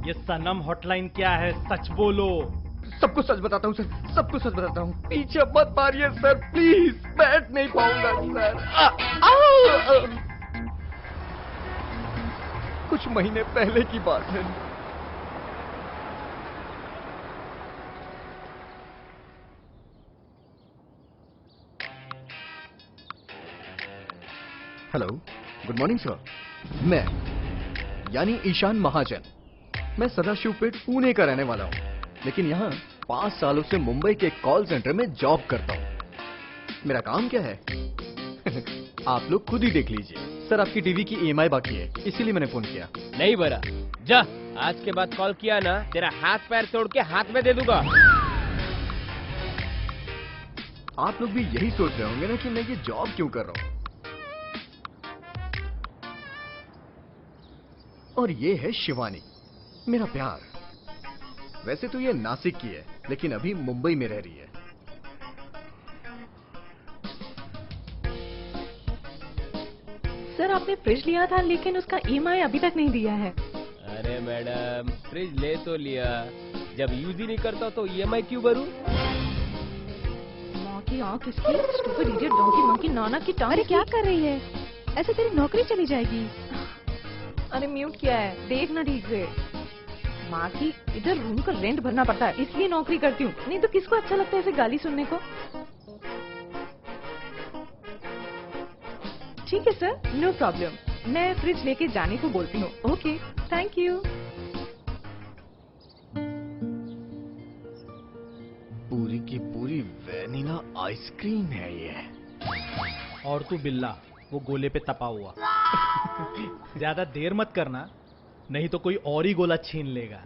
ये सनम हॉटलाइन क्या है, सच बोलो। सब कुछ सच बताता हूँ सर, सब कुछ सच बताता हूँ। पीछे मत मारिए सर प्लीज, बैठ नहीं पाऊंगा सर। कुछ महीने पहले की बात है। Hello, good morning sir. मैं यानी ईशान महाजन, मैं सदाशिवपेट पुणे का रहने वाला हूँ, लेकिन यहाँ 5 सालों से मुंबई के कॉल सेंटर में जॉब करता हूँ। मेरा काम क्या है आप लोग खुद ही देख लीजिए। सर आपकी टीवी की ईएमआई बाकी है, इसीलिए मैंने फोन किया। नहीं भरा, जा, आज के बाद कॉल किया ना तेरा हाथ पैर तोड़ के हाथ में दे दूंगा। आप लोग भी यही सोच रहे होंगे ना कि मैं ये जॉब क्यों कर रहा हूँ। और ये है शिवानी, मेरा प्यार। वैसे तो ये नासिक की है, लेकिन अभी मुंबई में रह रही है। सर आपने फ्रिज लिया था, लेकिन उसका ईएमआई अभी तक नहीं दिया है। अरे मैडम, फ्रिज ले तो लिया, जब यूज ही नहीं करता तो ईएमआई क्यों भरूं? माँ की आँख इसकी, स्टूपिड इडियट, डोंकी मंकी, नाना की टांग। अरे क्या कर रही है, ऐसे तेरी नौकरी चली जाएगी। अरे म्यूट किया है, देखना ठीक से। माँ की, इधर रूम का रेंट भरना पड़ता है, इसलिए नौकरी करती हूँ, नहीं तो किसको अच्छा लगता है ऐसे गाली सुनने को। ठीक है सर, नो प्रॉब्लम, मैं फ्रिज लेके जाने को बोलती हूँ। Okay, thank you. पूरी की पूरी वैनिला आइसक्रीम है ये। और तू बिल्ला, वो गोले पे तपा हुआ। ज्यादा देर मत करना, नहीं तो कोई और ही गोला छीन लेगा।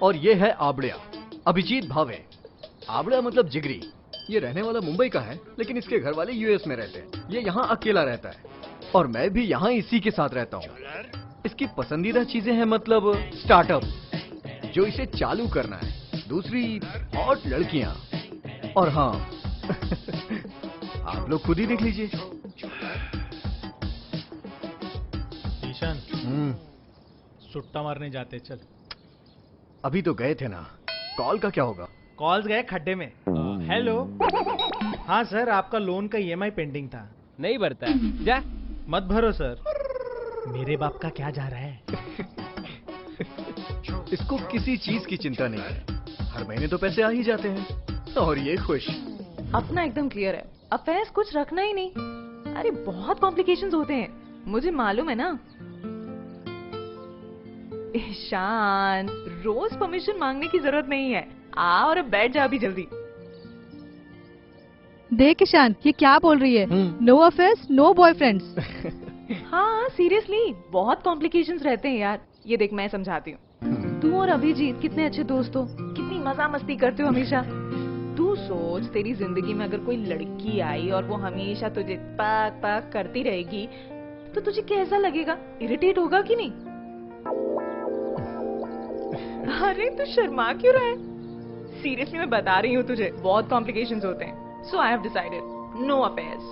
और ये है आबड़िया, अभिजीत भावे। आबड़िया मतलब जिगरी। ये रहने वाला मुंबई का है, लेकिन इसके घर वाले यूएस में रहते हैं। ये यहाँ अकेला रहता है और मैं भी यहाँ इसी के साथ रहता हूँ। इसकी पसंदीदा चीजें हैं, मतलब स्टार्टअप जो इसे चालू करना है, दूसरी हॉट लड़कियां, और हाँ आप लोग खुद ही देख लीजिए। ईशान, सुट्टा मारने जाते, चल। अभी तो गए थे ना, कॉल का क्या होगा? कॉल्स गए खड्डे में। हेलो, हाँ सर, आपका लोन का ईएमआई पेंडिंग था। नहीं भरता है, जा। मत भरो सर, मेरे बाप का क्या जा रहा है। इसको किसी चीज की चिंता नहीं है, हर महीने तो पैसे आ ही जाते हैं और ये खुश। अपना एकदम क्लियर है, अफेयर्स कुछ रखना ही नहीं। अरे बहुत कॉम्प्लिकेशंस होते हैं, मुझे मालूम है ना। ईशान, रोज परमिशन मांगने की जरूरत नहीं है, आ और अब बैठ जा अभी जल्दी। देख ईशान, ये क्या बोल रही है, नो अफेयर्स नो बॉयफ्रेंड्स। हाँ सीरियसली, बहुत कॉम्प्लिकेशंस रहते हैं यार। ये देख मैं समझाती हूँ। तू और अभिजीत कितने अच्छे दोस्त हो, कितनी मजा मस्ती करते हो हमेशा। तू सोच, तेरी जिंदगी में अगर कोई लड़की आई और वो हमेशा तुझे पाक पाक करती रहेगी, तो तुझे कैसा लगेगा? इरिटेट होगा कि नहीं? अरे तू शर्मा क्यों रहा है? सीरियसली मैं बता रही हूँ तुझे, बहुत कॉम्प्लिकेशंस होते हैं। So I have decided, no affairs.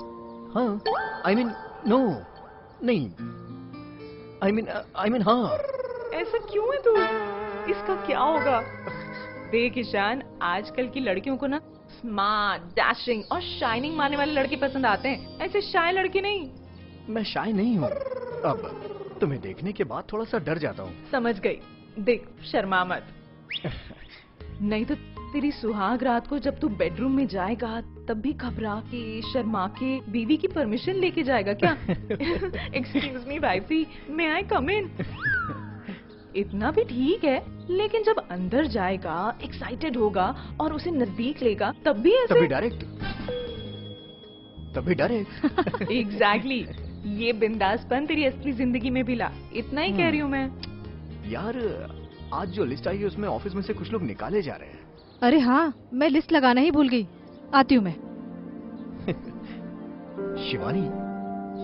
हाँ, आई मीन नो, नहीं, आई मीन हाँ। ऐसा क्यों है तू? इसका क्या होगा? देख ईशान, आजकल की लड़कियों को ना स्मार्ट, डैशिंग और शाइनिंग मारने वाले लड़के पसंद आते हैं, ऐसे शाय लड़के नहीं। मैं शाय नहीं हूँ, अब तुम्हें देखने के बाद थोड़ा सा डर जाता हूँ। समझ गई, देख शर्मा मत। नहीं तो तेरी सुहाग रात को जब तू बेडरूम में जाएगा, तब भी घबरा के, शर्मा के, बीवी की परमिशन लेके जाएगा क्या? एक्सक्यूज मी वाइफी, मे आई कम इन? इतना भी ठीक है, लेकिन जब अंदर जाएगा, एक्साइटेड होगा और उसे नजदीक लेगा, तब भी ऐसे? तभी डायरेक्ट। एग्जैक्टली, ये बिंदासपन तेरी असली जिंदगी में भी ला, इतना ही कह रही हूँ मैं। यार, आज जो लिस्ट आई है उसमें ऑफिस में से कुछ लोग निकाले जा रहे हैं। अरे हाँ, मैं लिस्ट लगाना ही भूल गई, आती हूँ मैं। शिवानी,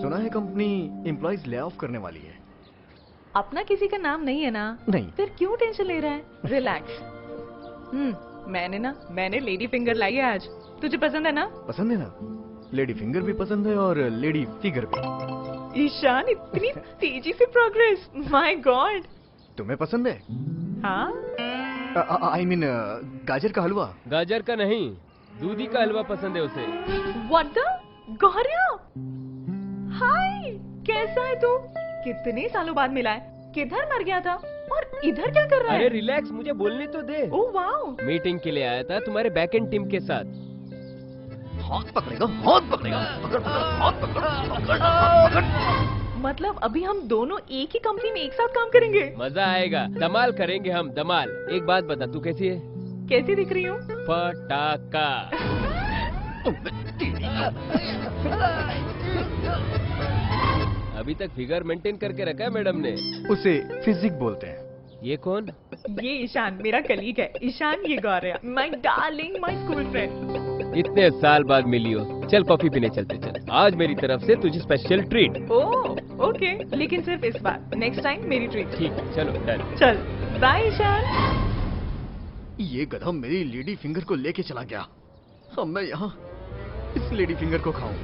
सुना है कंपनी एम्प्लॉइज ले ऑफ करने वाली है। अपना किसी का नाम नहीं है ना? नहीं। फिर क्यों टेंशन ले रहा है? रिलैक्स। मैंने लेडी फिंगर लाई है आज। तुझे पसंद है ना? पसंद है ना? लेडी फिंगर भी पसंद है और लेडी फिगर भी। ईशान, इतनी तेजी से प्रोग्रेस, माय गॉड। तुम्हें पसंद है? हाँ? आई मीन गाजर का हलवा। गाजर का नहीं, दूधी का हलवा पसंद है उसे। What the? गौरया, हाय, कैसा है तू? कितने सालों बाद मिला है? किधर मर गया था और इधर क्या कर रहा अरे है? रिलैक्स, मुझे बोलने तो दे। ओह वाओ, मीटिंग के लिए आया था तुम्हारे बैकएंड टीम के साथ। हाथ पकड़ेगा, हाथ पकड़ेगा, पकड़ पकड़, हाथ पकड़, पकड़, हाथ पकड़। मतलब अभी हम दोनों एक ही कंपनी में एक साथ काम करेंगे? मजा आएगा, धमाल करेंगे हम, धमाल। एक बात बता, तू कैसी है? कैसी दिख रही हूँ? पटाखा। अभी तक फिगर मेंटेन करके रखा है मैडम ने। उसे फिजिक बोलते हैं। ये कौन? ये ईशान, मेरा कलीग है। ईशान, ये Gauraiya, my darling, my school friend. इतने साल बाद मिली हो। चल कॉफी पीने चलते। चल, आज मेरी तरफ से तुझे स्पेशल ट्रीट। ओह ओके, लेकिन सिर्फ इस बार। नेक्स्ट टाइम मेरी ट्रीट। ठीक है, चलो डन। चल बाय ईशान। ये गधा मेरी लेडी फिंगर को लेके चला गया। अब मैं यहाँ इस लेडी फिंगर को खाऊं।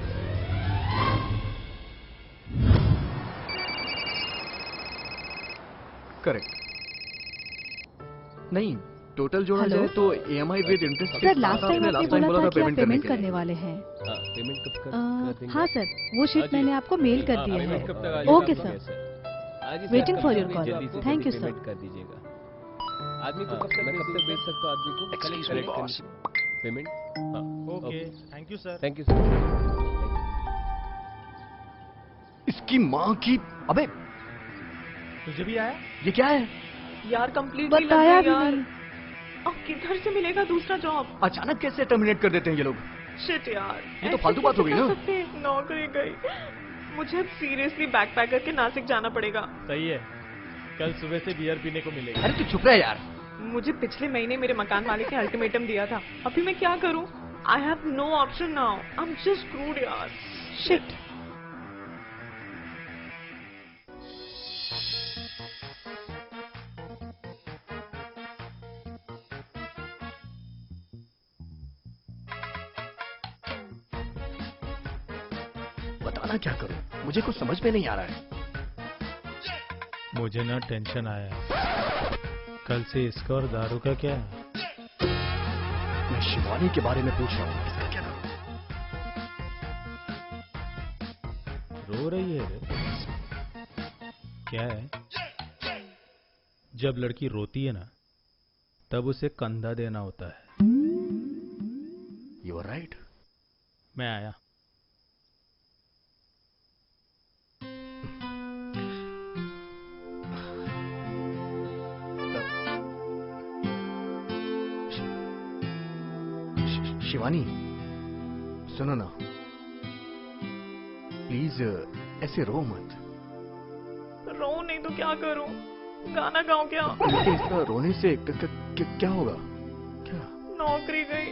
करेक्ट। नहीं, टोटल जोड़ा हेलो? जाए तो EMI with interest. Sir last time आपने बोला था कि आप पेमेंट करने वाले हैं। पेमेंट कब कर देंगे? हाँ सर, वो शीट हाँ जी। मैंने आपको मेल कर दी है। पेमेंट कब तक आ ओके जाएगा? सर। आज ही Waiting सर, for your जल्दी call. से Thank you, जल्दी sir. पेमेंट कर दीजिएगा। आदमी को कब तक भेज सकते हो? आदमी को Excuse me, boss. पेमेंट। हाँ, okay, thank you sir. Thank you sir. इसकी माँ की। अबे तुझे भी आया? ये क्या है? यार कंप्लीट बताया भी नहीं। अब किधर से मिलेगा दूसरा जॉब? अचानक कैसे टर्मिनेट कर देते हैं ये लोग? शिट यार, ये तो ऐसे फालतू बात हो कैसे गई कर ना? सकते हैं? नौकरी गई। मुझे अब सीरियसली बैग पैक करके नासिक जाना पड़ेगा। सही है, कल सुबह से बियर पीने को मिलेगा। अरे तू चुप रह यार। मुझे पिछले महीने मेरे मकान मालिक ने अल्टीमेटम दिया था। अभी मैं क्या करूं? I have no option now. I am just screwed यार। शिट। बताना क्या करूं? मुझे कुछ समझ में नहीं आ रहा है। मुझे ना टेंशन आया, कल से इसका और दारू का क्या है? मैं शिवानी के बारे में पूछ रहा हूँ, इसका क्या करूं? रो रही है रे? क्या है? जब लड़की रोती है ना, तब उसे कंधा देना होता है। You are right. मैं आया। शिवानी, सुनो ना, प्लीज ऐसे रो मत। रो नहीं तो क्या करूं? गाना गाऊं क्या? लेकिन इसका रोने से क्या होगा? क्या? नौकरी गई।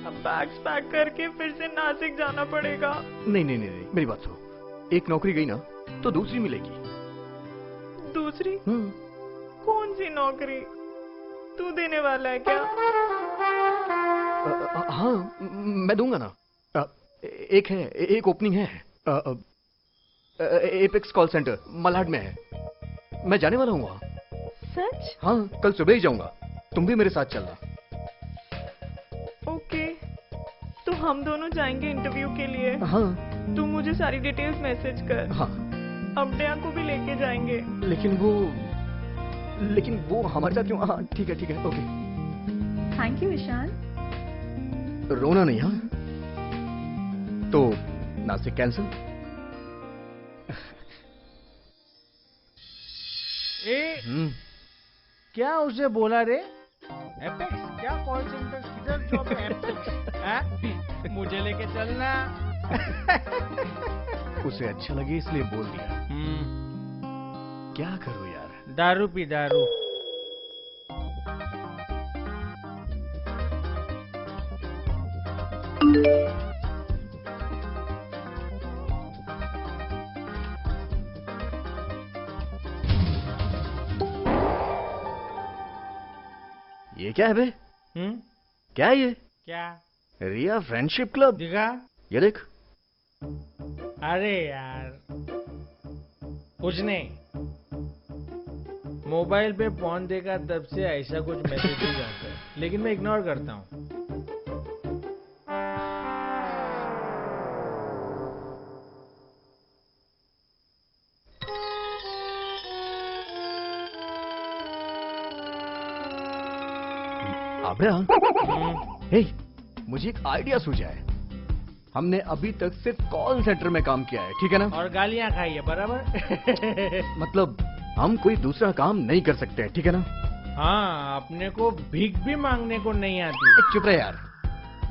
अब बैग्स पैक करके फिर से नासिक जाना पड़ेगा। नहीं नहीं नहीं नहीं, मेरी बात सुनो। एक नौकरी गई ना तो दूसरी मिलेगी। दूसरी? कौन सी नौकरी? तू देने वाला है क्या? हाँ, मैं दूंगा ना। एक ओपनिंग है। एपेक्स कॉल सेंटर मलाड में है। मैं जाने वाला हूँ वहाँ। सच? हाँ, कल सुबह ही जाऊंगा। तुम भी मेरे साथ चलना। ओके, तो हम दोनों जाएंगे इंटरव्यू के लिए। हाँ तू मुझे सारी डिटेल्स मैसेज कर। हाँ। अब्दया को भी लेके जाएंगे। लेकिन वो हमारे साथ क्यों? हाँ ठीक है ओके। Thank you Ishan. रोना नहीं, हाँ? तो नासिक कैंसिल। क्या उसे बोला रे? एपेक्स क्या कॉल सेंटर? किधर जॉब है एपेक्स? मुझे लेके चलना। उसे अच्छा लगे इसलिए बोल दिया। क्या करूं यार? दारू पी दारू। ये क्या है बे? क्या है ये? क्या रिया फ्रेंडशिप क्लब? दिखा? ये देख। अरे यार कुछ नहीं, मोबाइल पे फोन देखा तब से ऐसा कुछ मैसेजेस आता है, लेकिन मैं इग्नोर करता हूँ। आबड़ा, हे, मुझे एक आइडिया सूझा है। हमने अभी तक सिर्फ कॉल सेंटर में काम किया है, ठीक है ना? और गालियां खाई है, बराबर? मतलब हम कोई दूसरा काम नहीं कर सकते, ठीक है ना? हाँ, अपने को भीख भी मांगने को नहीं आती। चुप रहे यार।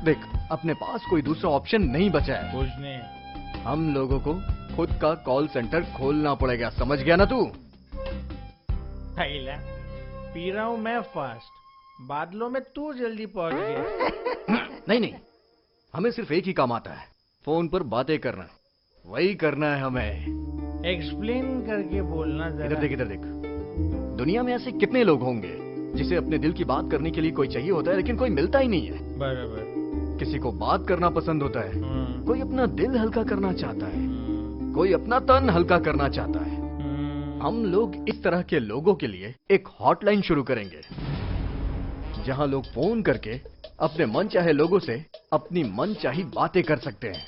देख, अपने पास कोई दूसरा ऑप्शन नहीं बचा है। कुछ नहीं। हम लोगों को खुद का कॉल सेंटर खोलना पड़ेगा, समझ गया ना तू? थैला, पी रहा हूँ मैं फास्ट, बादलों में तू जल्दी पहुंच गया। नहीं नहीं, हमें सिर्फ एक ही काम आता है, फोन पर बातें करना। वही करना है हमें। एक्सप्लेन करके बोलना इधर जरा। देख, इधर देख। दुनिया में ऐसे कितने लोग होंगे जिसे अपने दिल की बात करने के लिए कोई चाहिए होता है, लेकिन कोई मिलता ही नहीं है। बराबर। किसी को बात करना पसंद होता है, कोई अपना दिल हल्का करना चाहता है, कोई अपना तन हल्का करना चाहता है। हम लोग इस तरह के लोगों के लिए एक हॉटलाइन शुरू करेंगे, जहां लोग फोन करके अपने मन चाहे लोगों से अपनी मन चाही बातें कर सकते हैं।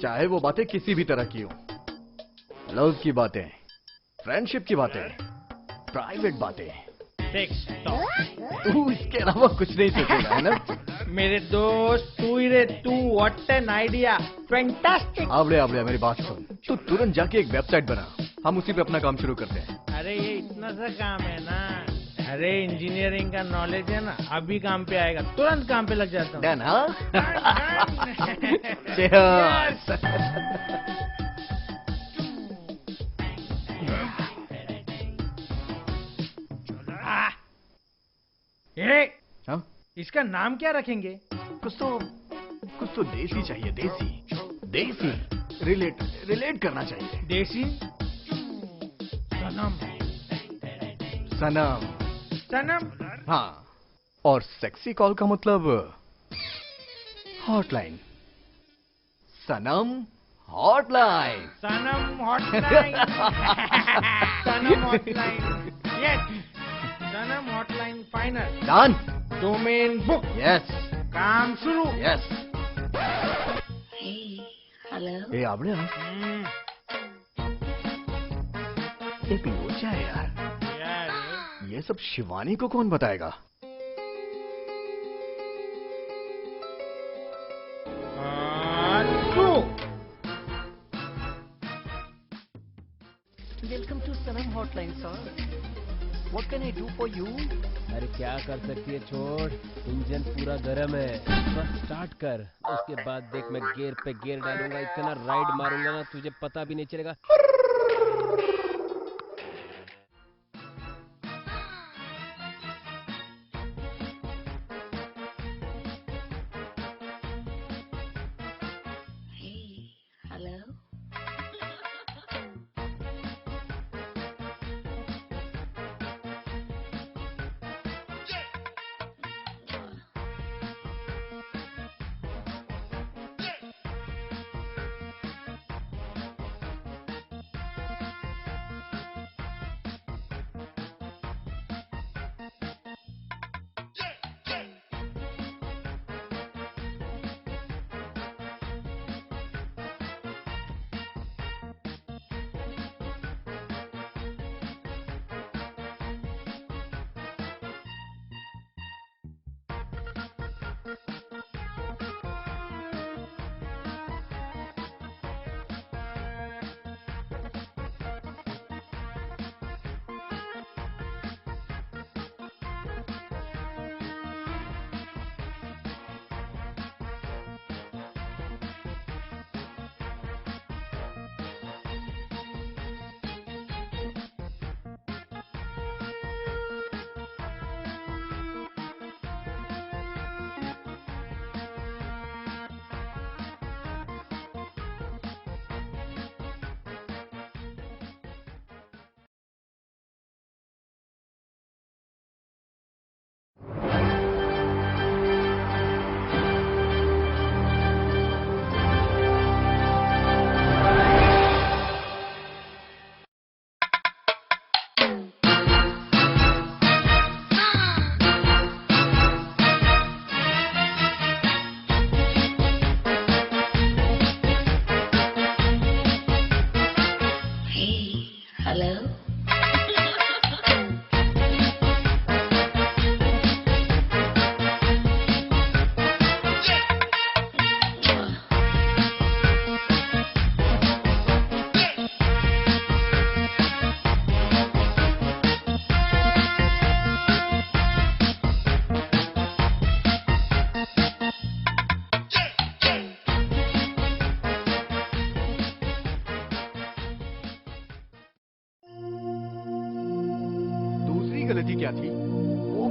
चाहे वो बातें किसी भी तरह की हो, लव की बातें, फ्रेंडशिप की बातें, प्राइवेट बातें। तू इसके अलावा कुछ नहीं सोचेगा, है ना? मेरे दोस्त, तू ही रे तू। What an idea, fantastic. आबड़े आबड़े, मेरी बात सुन। तू तुरंत जाके एक वेबसाइट बना, हम उसी पे अपना काम शुरू करते हैं। अरे ये इतना सा काम है ना। अरे इंजीनियरिंग का नॉलेज है ना, अभी काम पे आएगा, तुरंत काम पे लग जाता हूँ। डन, हाँ? Yes. ये हाँ? इसका नाम क्या रखेंगे? कुछ तो देसी चाहिए, देसी रिलेट करना चाहिए। देसी सनम। सनम। सनम। हाँ, और सेक्सी कॉल का मतलब hotline. Sanam hotline. Sanam hotline. Sanam hotline. Yes, Sanam hotline final. Done. Domain book. Yes. काम शुरू। यस। हेलो। ए आबड़े, एक लोचा है यार। यार ये सब शिवानी को कौन बताएगा? Welcome to Sanam hotline sir. What can I do for you? अरे क्या कर सकती है, छोड़। इंजन पूरा गर्म है, बस स्टार्ट कर। उसके बाद देख, मैं गियर पे गियर डालूंगा, इतना राइड मारूंगा ना तुझे पता भी नहीं चलेगा। हेलो।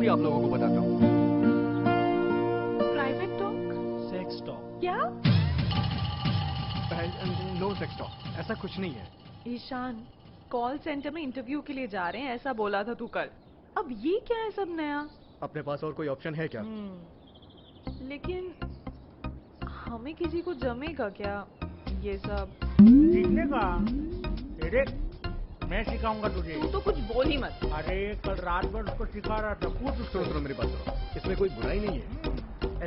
भी आप लोगों को बताता हूँ। Private talk? Sex talk. क्या? नो सेक्स टॉक, ऐसा कुछ नहीं है। ईशान, कॉल सेंटर में इंटरव्यू के लिए जा रहे हैं ऐसा बोला था तू कल। अब ये क्या है सब नया? अपने पास और कोई ऑप्शन है क्या? लेकिन हमें किसी को जमेगा क्या ये सब? सीखने का? ये देख, मैं सिखाऊंगा तुझे। तू तो कुछ बोल ही मत। अरे कल रात भर उसको सिखा रहा था, पूछ उसको। सुनो मेरी बात सुनो, इसमें कोई बुराई नहीं है।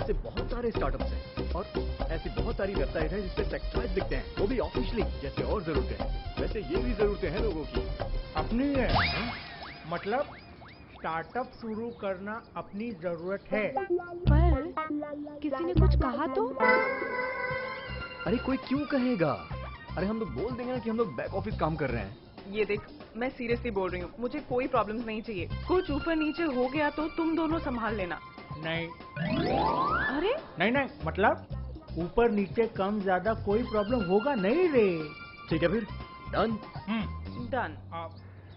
ऐसे बहुत सारे स्टार्टअप्स हैं और ऐसी बहुत सारी वेबसाइट है जिसपे सेक्स टॉयज दिखते हैं, वो भी ऑफिशियली, जैसे और जरूरतें हैं वैसे ये भी जरूरतें हैं लोगों की। अपनी है? मतलब स्टार्टअप शुरू करना अपनी जरूरत है। पर किसी ने कुछ कहा तो? अरे कोई क्यों कहेगा? अरे हम लोग बोल देंगे ना कि हम लोग बैक ऑफिस काम कर रहे हैं। ये देख, मैं सीरियसली बोल रही हूँ, मुझे कोई प्रॉब्लम्स नहीं चाहिए। कुछ ऊपर नीचे हो गया तो तुम दोनों संभाल लेना। नहीं अरे नहीं नहीं, मतलब ऊपर नीचे कम ज्यादा कोई प्रॉब्लम होगा नहीं रे। ठीक है फिर, डन। डन।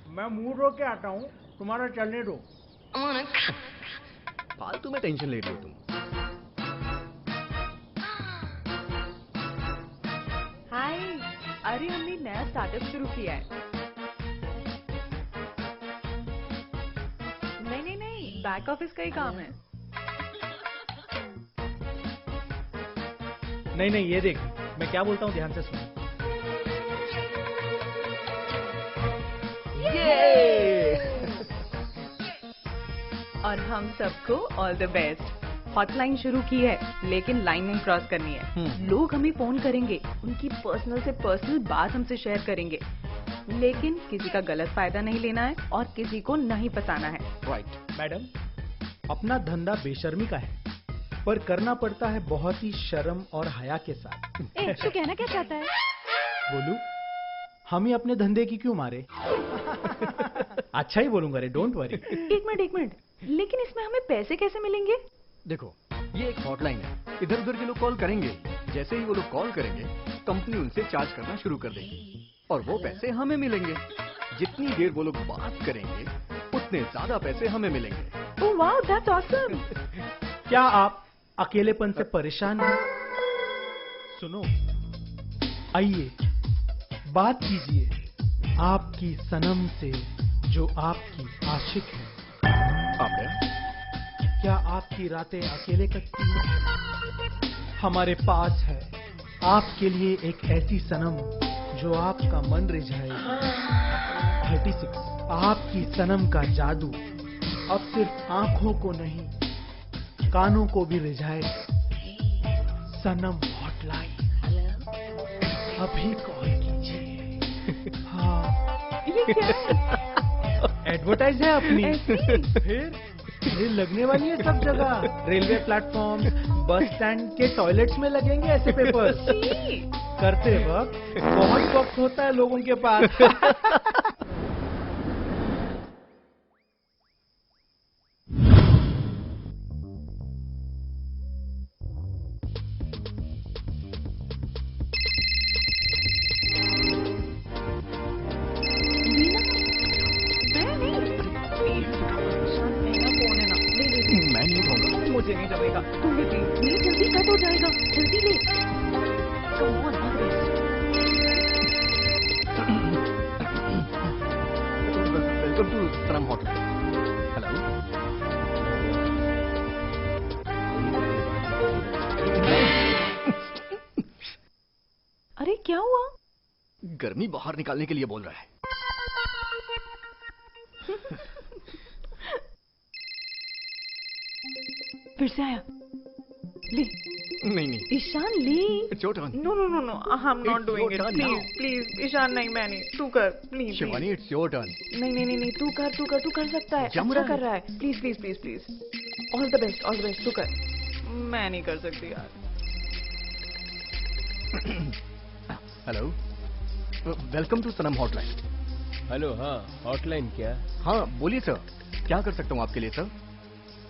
मैं मुंह रो के आता हूँ, तुम्हारा चलने दो। फालतू में टेंशन ले रही हो तुम। हाय, अरे हमने नया स्टार्टअप शुरू किया है। नहीं नहीं नहीं, बैक ऑफिस का ही काम है। नहीं नहीं, ये देख, मैं क्या बोलता हूँ ध्यान से सुन। और हम सबको ऑल द बेस्ट। हॉटलाइन शुरू की है, लेकिन लाइन नहीं क्रॉस करनी है। लोग हमें फोन करेंगे, उनकी पर्सनल से पर्सनल बात हमसे शेयर करेंगे, लेकिन किसी का गलत फायदा नहीं लेना है और किसी को नहीं फंसाना है। राइट मैडम, अपना धंधा बेशर्मी का है, पर करना पड़ता है बहुत ही शर्म और हया के साथ। तू कहना क्या चाहता है? बोलू, हम ही अपने धंधे की क्यों मारे? अच्छा ही बोलूंगा रे, डोंट वरी। एक मिनट, लेकिन इसमें हमें पैसे कैसे मिलेंगे? देखो, ये एक हॉटलाइन है, इधर उधर के लोग कॉल करेंगे, जैसे ही वो लोग कॉल करेंगे कंपनी उनसे चार्ज करना शुरू कर देगी और वो पैसे हमें मिलेंगे। जितनी देर वो लोग बात करेंगे उतने ज्यादा पैसे हमें मिलेंगे। Oh wow, that's awesome. क्या आप अकेलेपन से परेशान हैं? सुनो, आइए बात कीजिए आपकी सनम से जो आपकी आशिक है। क्या आपकी रातें अकेले कटती हैं? हमारे पास है आपके लिए एक ऐसी सनम जो आपका मन रिझाए। 36 आपकी सनम का जादू अब सिर्फ आंखों को नहीं, कानों को भी रिझाए। सनम हॉटलाइन, अभी कॉल कीजिए। हाँ, ये क्या है? एडवर्टाइज है अपनी। ऐसी? फिर ये लगने वाली है सब जगह, रेलवे प्लेटफॉर्म, बस स्टैंड के टॉयलेट्स में लगेंगे ऐसे पेपर्स। छी! करते वक्त बहुत वक्त होता है लोगों के पास। मैं नहीं उठाऊंगा। मुझे नहीं जमेगा, तुम भी प्लीज। ये जल्दी कट हो जाएगा, जल्दी ले। Come on, all the best. Welcome to Sanam hotline. Hello. अरे क्या हुआ? गर्मी बाहर निकालने के लिए बोल रहा है। फिर से आया। ले नहीं ईशान, ले। It's your turn. No no no no, I am not It's doing your it. turn please now. Please Ishaan, नहीं, मैं नहीं, तू कर please. Shivani, it's your turn. नहीं नहीं नहीं नहीं, तू कर सकता है। जम अच्छा रहा है। कर रहा है। Please please please please. All the best, तू कर। मैं नहीं कर सकती यार। Hello, welcome to Sanam hotline. Hello, हाँ हॉटलाइन क्या? हाँ बोलिए सर, क्या कर सकता हूँ आपके लिए सर?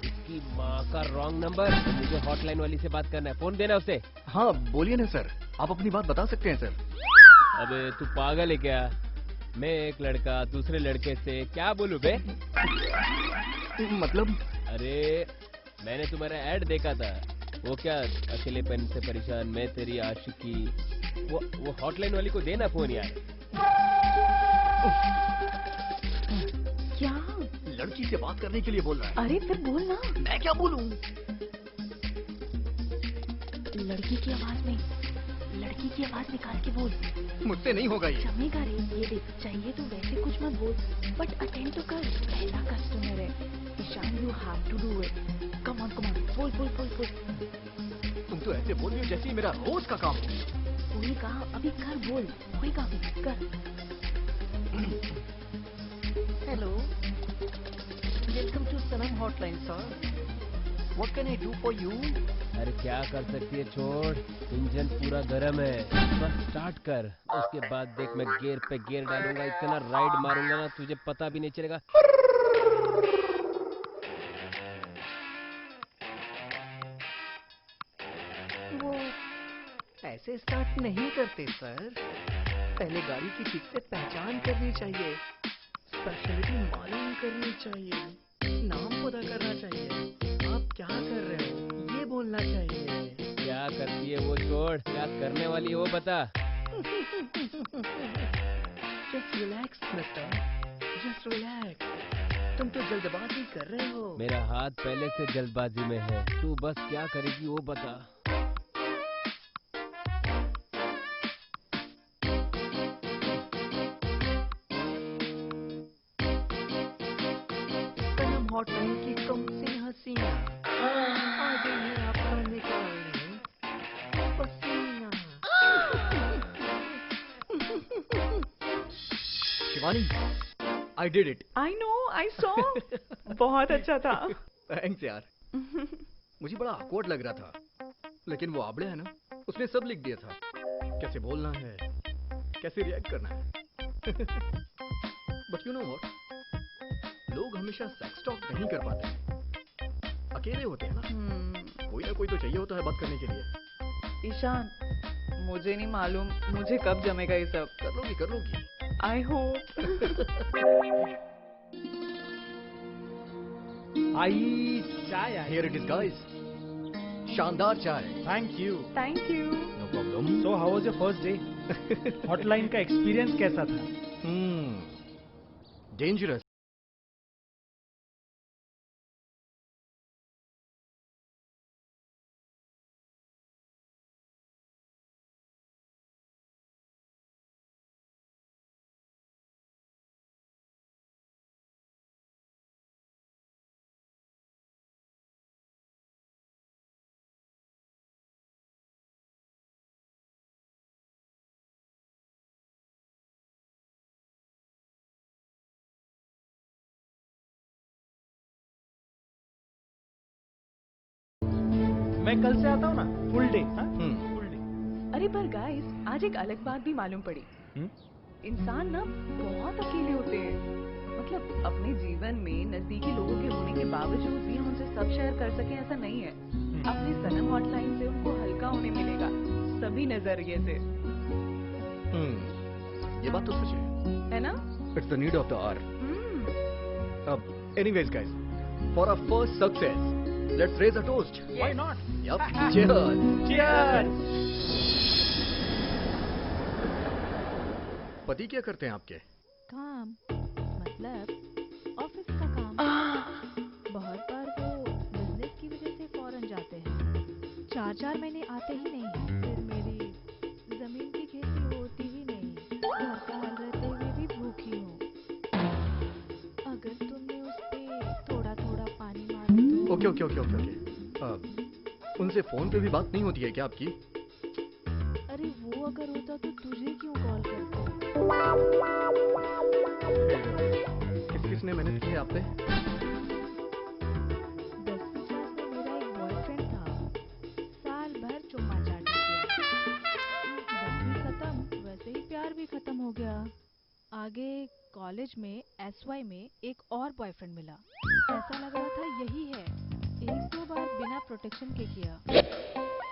इसकी माँ का रॉन्ग नंबर। मुझे हॉटलाइन वाली से बात करना है, फोन देना उसे। हाँ बोलिए ना सर, आप अपनी बात बता सकते हैं सर। अबे तू पागल है क्या? मैं एक लड़का दूसरे लड़के से क्या बोलूं बे? मतलब अरे मैंने तुम्हारा ऐड देखा था। वो क्या, अकेलेपन से परेशान मैं तेरी आशिकी, वो हॉटलाइन वाली को देना फोन यार। क्या? लड़की से बात करने के लिए बोल रहा है। अरे फिर बोल ना। मैं क्या बोलूं? लड़की की आवाज में, लड़की की आवाज निकाल के बोल। मुझसे नहीं होगा ये। जमेगा रे, ये देख, चाहिए तो वैसे कुछ मत बोल, बट अटेंड तो कर। पहला कस्टमर है Ishaan, you have to do it. Come on बोल बोल बोल बोल। तुम तो ऐसे बोल रही हो जैसे ही मेरा रोज का काम हो। कोई कहा अभी कर, बोल कोई कहा कर। Hello. Welcome to Sanam Hotline, sir. What can I do for you? अरे क्या कर सकती है, छोड़, इंजन पूरा गर्म है, बस स्टार्ट कर। उसके बाद देख मैं गियर पे गियर डालूंगा, इतना राइड मारूंगा ना तुझे पता भी नहीं चलेगा। वो ऐसे स्टार्ट नहीं करते सर। पहले गाड़ी की ठीक से पहचान करनी चाहिए, स्पेशलिटी मालूम करनी चाहिए, नाम पता करना चाहिए। आप क्या कर रहे हो ये बोलना चाहिए। क्या करती है वो, छोड़, क्या करने वाली है वो बता। Just relax mister, just relax. तुम तो जल्दबाजी कर रहे हो। मेरा हाथ पहले से जल्दबाजी में है, तू बस क्या करेगी वो बता। सनम हॉटलाइन की कम से हसीना आ गई है आपका निकालने पसीना। Shivani, I did it. I know, I saw. बहुत अच्छा था। थैंक्स यार। मुझे बड़ा awkward लग रहा था, लेकिन वो आबड़े है ना, उसने सब लिख दिया था। कैसे बोलना है, कैसे रिएक्ट करना है। बट यू नो व्हाट, लोग हमेशा सेक्स टॉक नहीं कर पाते, अकेले होते हैं ना। कोई ना कोई तो चाहिए होता है बात करने के लिए। ईशान, मुझे नहीं मालूम मुझे कब जमेगा ये सब। कर लोगी। I hope. आई चाय आई। Here it is guys, शानदार चाय। Thank you. Thank you. No problem. So how was your first day? Hotline का एक्सपीरियंस कैसा था? डेंजरस। मैं कल से आता हूँ ना, फुल डे। Full day. अरे पर गाइस, आज एक अलग बात भी मालूम पड़ी। इंसान ना बहुत अकेले होते हैं। मतलब अपने जीवन में नजदीकी लोगों के होने के बावजूद भी हम उनसे सब शेयर कर सके ऐसा नहीं है। अपनी सनम हॉटलाइन से उनको हल्का होने मिलेगा, सभी नजरिए से। ये बात तो सच है ना? It's the need of the hour. अब anyways guys, for our first success, let's raise a toast. Why not? Yup. Cheers. Cheers. पति क्या करते हैं आपके? काम मतलब ऑफिस का काम। बहुत बार वो बिजनेस की वजह से फॉरेन जाते हैं, 4-4 महीने आते ही नहीं। फिर मेरी जमीन की खेती होती ही नहीं, घर का हाल रहते हुए भी भूखी हूँ। अगर तुमने उस पे थोड़ा थोड़ा पानी मारा तो। ओके। उनसे फोन पे भी बात नहीं होती है क्या आपकी? अरे वो अगर होता तो तुझे क्यों कॉल करते? किसने मेहनत की है आप पे? 10वीं क्लास में मेरा एक बॉयफ्रेंड था, साल भर चुम्मा चाटी किया। 10वीं खत्म, वैसे ही प्यार भी खत्म हो गया। आगे कॉलेज में SY में एक और बॉयफ्रेंड मिला, ऐसा लग रहा था यही है। 1-2 बार बिना प्रोटेक्शन के किया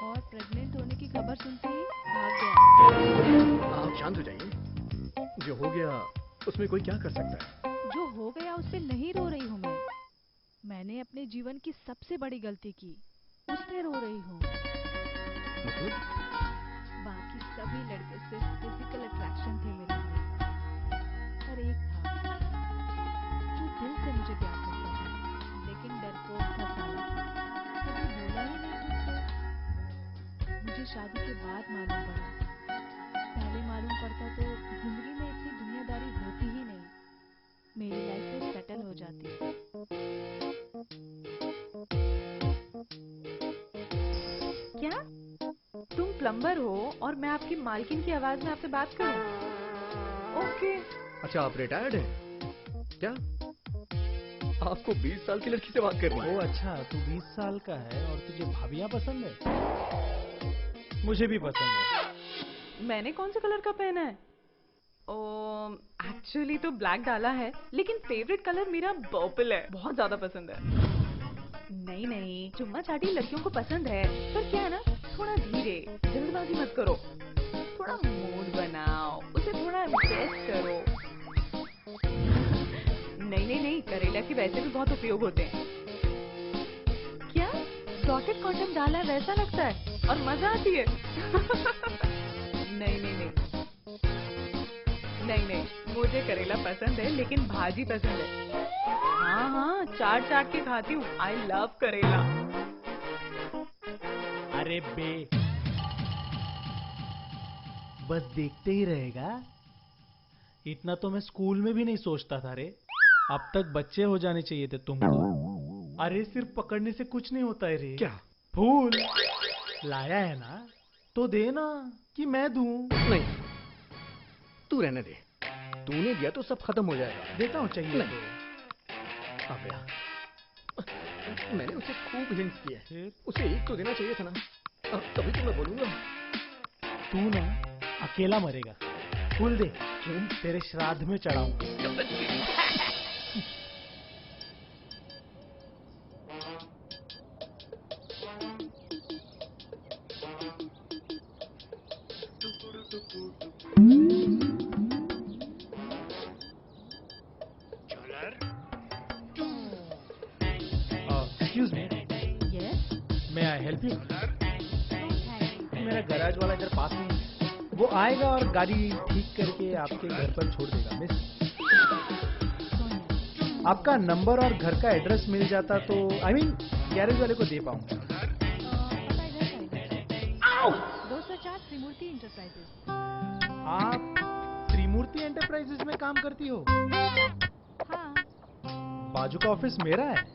और प्रेग्नेंट होने की खबर सुनते ही भाग गया। आप शांत हो जाइए, जो हो गया उसमें कोई क्या कर सकता है। जो हो गया उस पे नहीं रो रही हूँ मैं। मैंने मैंने अपने जीवन की सबसे बड़ी गलती की, उससे रो रही हूँ। मतलब बाकी सभी लड़के सिर्फ फिजिकल अट्रैक्शन थे मेरे लिए, पर एक था जो दिल से मुझे प्यार करता था, लेकिन डरपोक था साला, कभी बोला ही नहीं मुझसे। मुझे शादी के बाद मालूम पड़ा, पहले मालूम पड़ता तो जिंदगी में इतनी दुनियादारी होती ही नहीं, मेरी लाइफ तो सेटल हो जाती। क्या तुम प्लम्बर हो और मैं आपकी मालकिन की आवाज में आपसे बात करूं? ओके। अच्छा, आप रिटायर्ड हैं क्या? आपको 20 साल की लड़की से बात करनी है? ओ अच्छा, तू 20 साल का है और तुझे भाभियां पसंद है? मुझे भी पसंद है। मैंने कौन से कलर का पहना है? एक्चुअली तो ब्लैक डाला है, लेकिन फेवरेट कलर मेरा पर्पल है, बहुत ज्यादा पसंद है। नहीं नहीं, चुम्मा चाटी लड़कियों को पसंद है, पर क्या है ना, थोड़ा धीरे, जल्दबाजी मत करो, थोड़ा मूड बनाओ, उसे थोड़ा इम्प्रेस करो। नहीं नहीं नहीं, करेला के वैसे भी बहुत उपयोग होते हैं। क्या डॉटेड कॉटन डाला है वैसा लगता है और मजा आती है? नहीं नहीं नहीं नहीं नहीं, मुझे करेला पसंद है, लेकिन भाजी पसंद है। हाँ हाँ, चाट चाट के खाती हूँ। आई लव करेला। अरे बे, बस देखते ही रहेगा? इतना तो मैं स्कूल में भी नहीं सोचता था रे। अब तक बच्चे हो जाने चाहिए थे तुमको। अरे सिर्फ पकड़ने से कुछ नहीं होता है रे। क्या? फूल लाया है ना, तो देना कि मैं दूं? नहीं, तू रहने दे। तूने दिया तो सब खत्म हो जाएगा। देता हूँ, चाहिए नहीं। आब्या, मैंने उसे खूब हिंट किया है, उसे एक तो देना चाहिए था ना। तभी तो मैं बोलूंगा। तू ना अकेला मरेगा। फूल दे। क्यों? तेरे श्राद्ध में चढ़ाऊंगा। Excuse me, Yes? may I help you? No, thank you. मेरा गैराज वाला इधर पास में है, वो आएगा और गाड़ी ठीक करके आपके घर पर छोड़ देगा। मिस, सोनिया। आपका नंबर और घर का एड्रेस मिल जाता तो गैरेज वाले को दे पाऊंगा। पता इधर का 204 त्रिमूर्ति इंटरप्राइजेस। आप त्रिमूर्ति एंटरप्राइजेस में काम करती हो? हाँ। बाजू का ऑफिस मेरा है।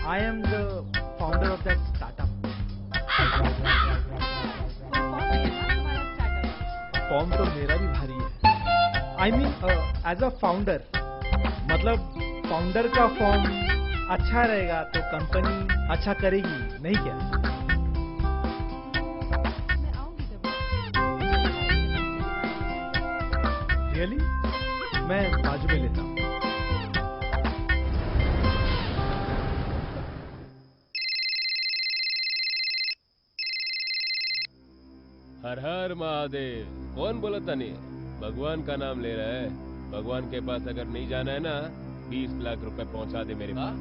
I am the founder of that startup. Form तो मेरा भी भारी है। एज अ फाउंडर, मतलब फाउंडर का फॉर्म अच्छा रहेगा तो कंपनी अच्छा करेगी, नहीं क्या? मैं आऊंगी कभी। रियली? मैं बाजू में लेता हूँ। हर हर महादेव। कौन बोला तनी? भगवान का नाम ले रहा है। भगवान के पास अगर नहीं जाना है ना, 20 लाख रुपए पहुंचा दे मेरे पास।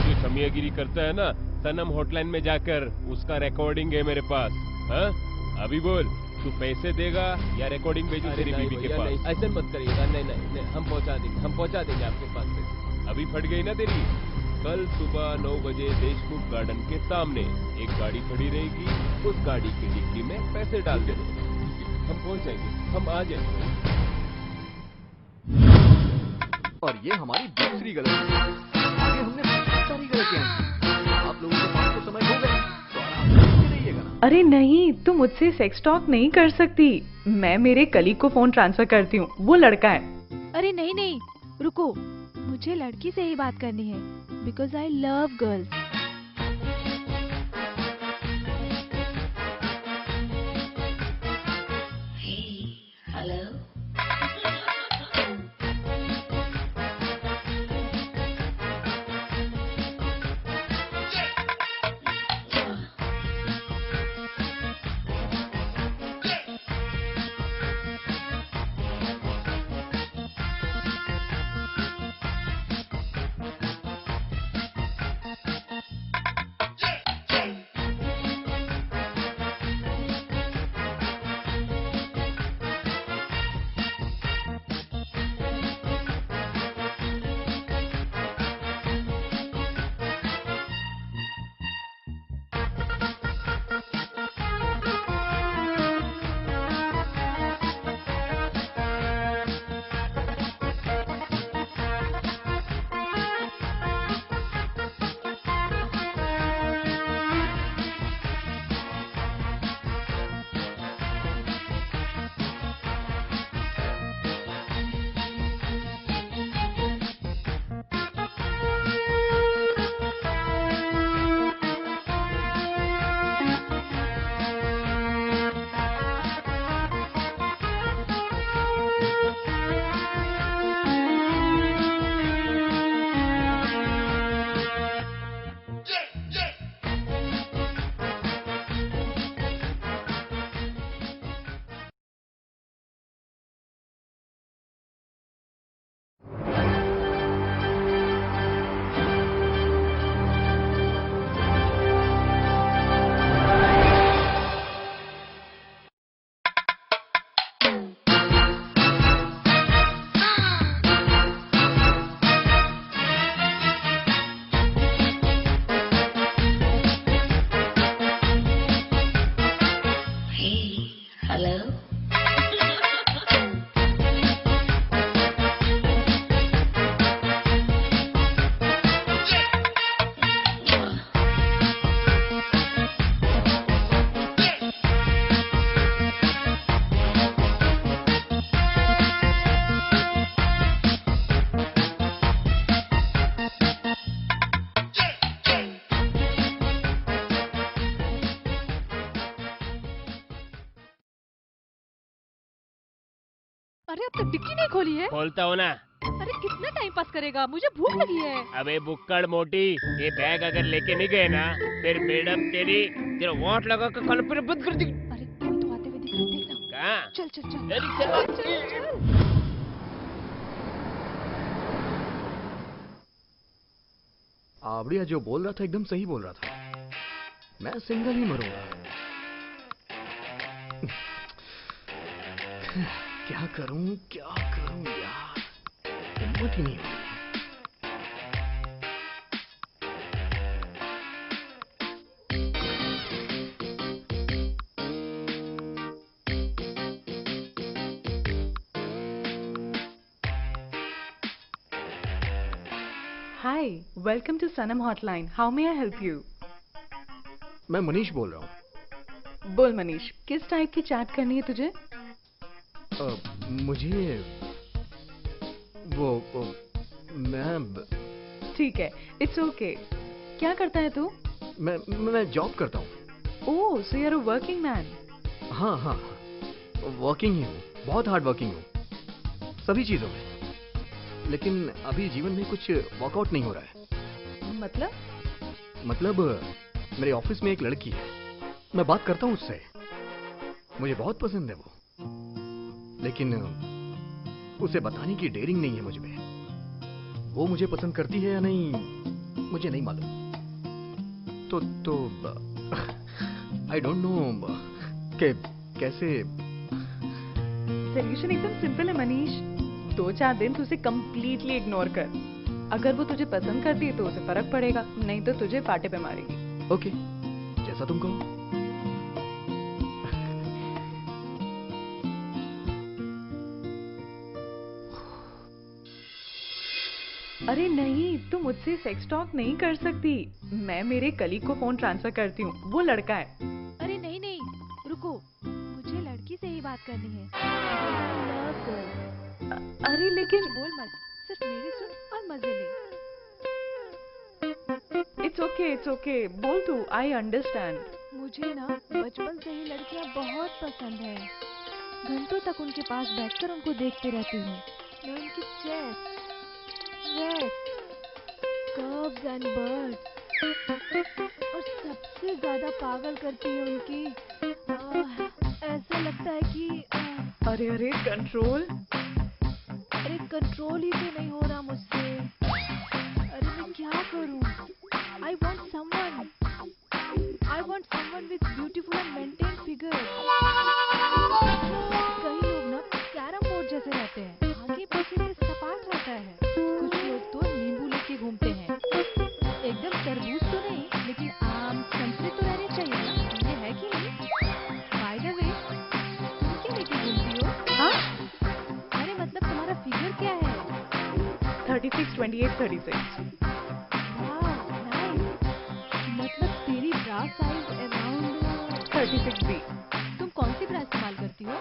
जो चमियागिरी करता है ना सनम हॉटलाइन में जाकर, उसका रिकॉर्डिंग है मेरे पास। हाँ, अभी बोल, तू पैसे देगा या रिकॉर्डिंग भेजू तेरी बीवी के पास? ऐसे मत करिएगा। नहीं नहीं नहीं, हम पहुंचा देंगे आपके पास पैसे। अभी फट गई ना तेरी? कल सुबह 9 बजे देशमुख गार्डन के सामने एक गाड़ी खड़ी रहेगी, उस गाड़ी की डिक्की में पैसे डाल देना। हम पहुंच जाएंगे, हम आ जाएंगे। और ये हमारी दूसरी गलती। आगे हमने बहुत सारी गलतियां की। आप लोगों के पास तो समय हो गया, तो आराम से देखते रहिएगा ना। अरे नहीं, तुम मुझसे सेक्स टॉक नहीं कर सकती। मैं मेरे कलीग को फोन ट्रांसफर करती हूँ, वो लड़का है। अरे नहीं नहीं, रुको, मुझे लड़की से ही बात करनी है, बिकॉज आई लव गर्ल्स। अरे अब तक डिक्की नहीं खोली है? खोलता हो ना। अरे कितना टाइम पास करेगा, मुझे भूख लगी है। अबे बुक्कड़ मोटी, ये बैग अगर लेके नहीं गए ना, फिर मैडम तेरा वाट लगा कर कल फिर बंद कर दी। अरे कोई तो आते हुए दिख रहा है, देखना। कहाँ? चल चल चल जल्दी चलो। चल चल। आबड़िया जो बोल रहा था एकदम सही बोल रहा था। मैं सिंगल ही मरूंगा। क्या करूं यार, हिम्मत ही नहीं हो रही। Hi, welcome to Sanam Hotline. How may I help you? मैं मनीष बोल रहा हूँ। बोल मनीष, किस टाइप की चैट करनी है तुझे? मुझे वो मैं ठीक है, इट्स ओके। क्या करता है तू? मैं जॉब करता हूँ। Oh, so you are a working man. हाँ, वर्किंग ही हूँ, बहुत हार्ड वर्किंग हूँ सभी चीजों में। लेकिन अभी जीवन में कुछ वर्कआउट नहीं हो रहा है। मतलब मेरे ऑफिस में एक लड़की है, मैं बात करता हूँ उससे, मुझे बहुत पसंद है वो, लेकिन उसे बताने की डेयरिंग नहीं है मुझ में। वो मुझे पसंद करती है या नहीं मुझे नहीं मालूम। तो आई डोंट नो कि कैसे। सोल्यूशन एकदम सिंपल है मनीष। 2-4 दिन तुझे कंप्लीटली इग्नोर कर। अगर वो तुझे पसंद करती है तो उसे फर्क पड़ेगा, नहीं तो तुझे पाटे पे मारेगी। ओके, जैसा तुम कहो। अरे नहीं, तू मुझसे सेक्स टॉक नहीं कर सकती। मैं मेरे कलीग को फोन ट्रांसफर करती हूँ, वो लड़का है। अरे नहीं नहीं, रुको, मुझे लड़की से ही बात करनी है। Love girl। अरे लेकिन बोल मत, सिर्फ मेरी सुन और मजे ले। इट्स ओके, बोल तू, आई अंडरस्टैंड। मुझे ना बचपन से ही लड़कियां बहुत पसंद है। घंटों तक उनके पास बैठकर उनको देखते रहती हूँ। मैं उनकी चेस्ट, कर्व्स एंड बर्ड्स, और सबसे ज्यादा पागल करती है उनकी ऐसा लगता है कि अरे कंट्रोल। अरे कंट्रोल ही तो नहीं हो रहा मुझसे। अरे मैं क्या करूं? I want someone with beautiful and maintained figure। कई लोग ना कैरम बोर्ड जैसे रहते हैं, आगे पीछे सपाट रहता है। कुछ लोग तो नींबू लेके घूमते हैं। एकदम तरबूज तो नहीं, लेकिन आम संतरे तो रहने चाहिए ना, ये है कि नहीं? By the way, तुम क्या लेके घूमती हो? हाँ? अरे मतलब तुम्हारा फिगर क्या है? 36, 28, 36। मतलब तेरी ब्रा साइज अराउंड 36B। तुम कौन सी ब्रा इस्तेमाल करती हो?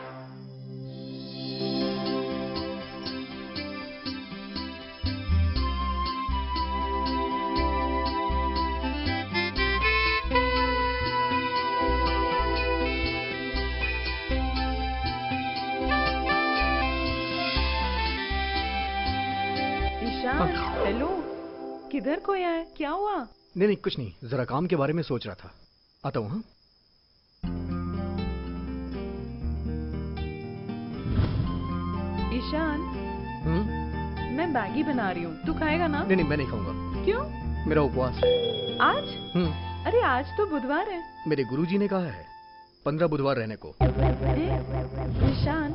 ईशान, हेलो, किधर खोया है, क्या हुआ? नहीं कुछ नहीं, जरा काम के बारे में सोच रहा था। आता हूँ। हाँ, ईशान, मैं मैगी बना रही हूँ, तू खाएगा ना? नहीं मैं नहीं खाऊंगा। क्यों? मेरा उपवास है। आज? अरे आज तो बुधवार है। मेरे गुरुजी ने कहा है 15 बुधवार रहने को। ईशान,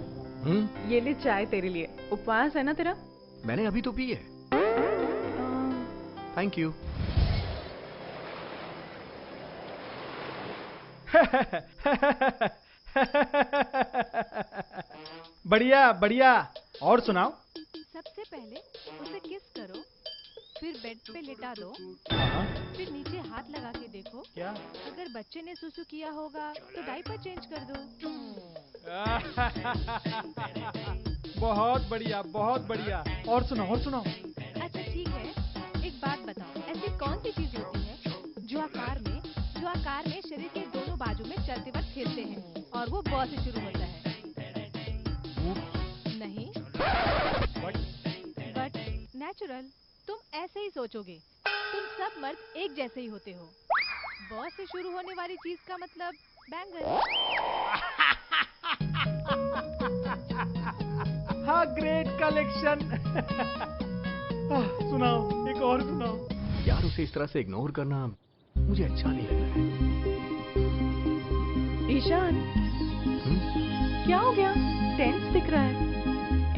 ये ले चाय तेरे लिए। उपवास है ना तेरा? मैंने अभी तो पी है। Thank you. बढ़िया, और सुनाओ। सबसे पहले उसे किस करो, फिर बेड पे लिटा दो, फिर नीचे हाथ लगा के देखो। क्या? अगर बच्चे ने सुसु किया होगा तो डायपर चेंज कर दो। बहुत बढ़िया। और सुनाओ। अच्छा ठीक है, एक बात बताओ, ऐसी कौन सी चीज होती है जो आकार में शरीर के दोनों बाजू में चलते वक्त हिलते हैं और वो ब से शुरू होता है? नहीं, नेचुरल। तुम ऐसे ही सोचोगे। तुम सब मर्द एक जैसे ही होते हो। बॉस से शुरू होने वाली चीज का मतलब बैंगल। हाँ, ग्रेट कलेक्शन। सुनाओ, एक और सुनाओ। यार उसे इस तरह से इग्नोर करना मुझे अच्छा नहीं लग रहा है। ईशान, क्या हो गया? टेंस दिख रहा है।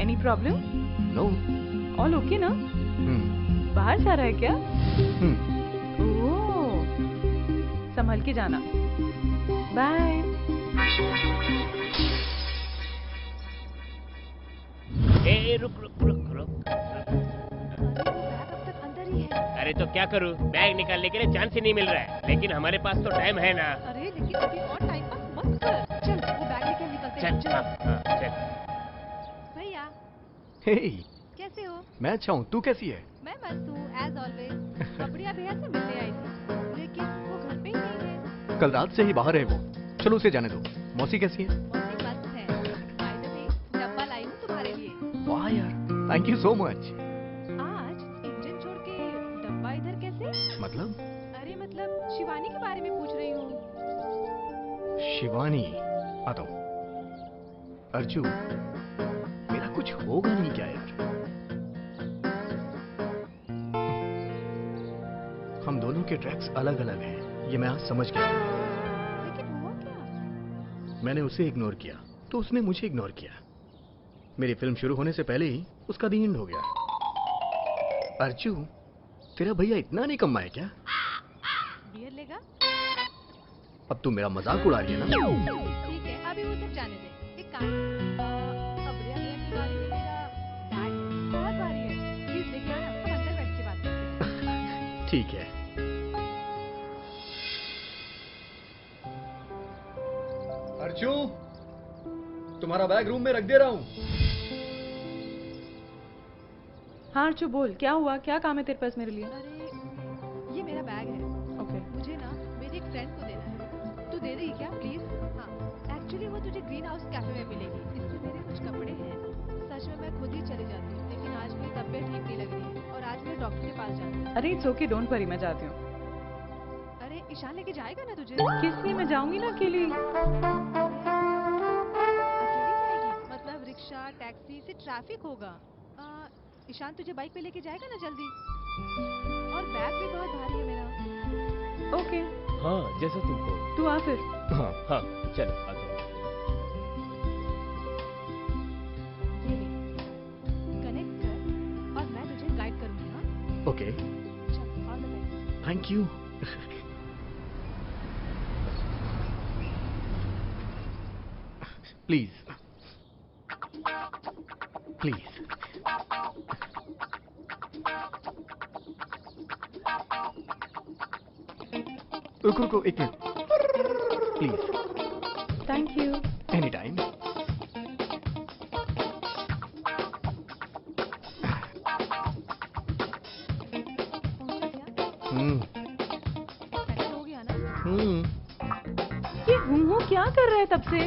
Any problem? No. All okay ना? बाहर जा रहा है क्या? ओह, संभल के जाना। बाय। ए रुक रुक रुक रुक। बैग अब तक अंदर ही है। अरे तो क्या करूं? बैग निकालने के लिए चांस ही नहीं मिल रहा है। लेकिन हमारे पास तो टाइम है ना। अरे लेकिन अभी और टाइम पास मत कर। चल वो बैग लेके हम निकलते चल हैं। हाँ, हाँ, चल। भैया हे, कैसे हो? मैं अच्छा हूँ, तू कैसी है? मैं मस्त हूँ एज ऑलवेज। कपड़िया भैया से मिलने आई थी, लेकिन वो घर पे ही नहीं है। कल रात से ही बाहर है वो। चलो उसे जाने दो। मौसी कैसी है? मौसी मस्त है। बाय द वे, डब्बा लाई हूँ तुम्हारे लिए। वाह यार, थैंक यू सो मच। आज इंजन छोड़ के डब्बा इधर कैसे? मतलब? अरे मतलब शिवानी के बारे में पूछ रही हूँ। शिवानी, आता हूँ। अर्जू, मेरा कुछ होगा नहीं क्या यार? हम दोनों के ट्रैक्स अलग अलग हैं, ये मैं आज समझ गया। लेकिन हुआ क्या? मैंने उसे इग्नोर किया तो उसने मुझे इग्नोर किया। मेरी फिल्म शुरू होने से पहले ही उसका दी एंड हो गया। अर्जू, तेरा भैया इतना नहीं कमा है क्या? बियर लेगा? अब तू मेरा मजाक उड़ा रही है ना? ठीक है, अभी वो सब जाने दे। एक काम कर, अब्रिया भैया के बारे में मेरा बैग बहुत भारी है, प्लीज लेके आना, हम अंदर बैठ के बात करते हैं। ठीक है। अर्जू, तुम्हारा बैग रूम में रख दे रहा हूँ। हाँ अर्चू बोल, क्या हुआ? क्या काम है तेरे पास मेरे लिए? अरे ये मेरा बैग है। ओके। मुझे ना मेरी एक फ्रेंड को देना है। तू दे देगी क्या प्लीज? हाँ, एक्चुअली वो तुझे ग्रीन हाउस कैफे में मिलेगी। इसमें मेरे कुछ कपड़े हैं। सच में मैं खुद ही चली जाती हूँ, लेकिन आज मेरी तबीयत ठीक नहीं लग रही है और आज मैं डॉक्टर के पास जाना है। अरे इट्स ओके, डोंट वरी, मैं जाती हूँ। अरे ईशान लेके जाएगा ना तुझे? किस लिए? मैं जाऊंगी ना अकेली। अकेली जाएगी? मतलब रिक्शा टैक्सी से ट्रैफिक होगा। ईशान तुझे बाइक पे लेके जाएगा ना जल्दी? और बैग भी बहुत भारी है मेरा। ओके, हाँ जैसा तुमको। तू आ फिर। हाँ हाँ चल आ जाओ। ये ले, कनेक्ट कर और मैं तुझे गाइड करूंगी। हाँ ओके, चल, all the best. Thank you. Please please. रुको रुको एक minute, please. Thank you. Any time. Settle हो गया ना? ये हूँ क्या कर रहा है तब से?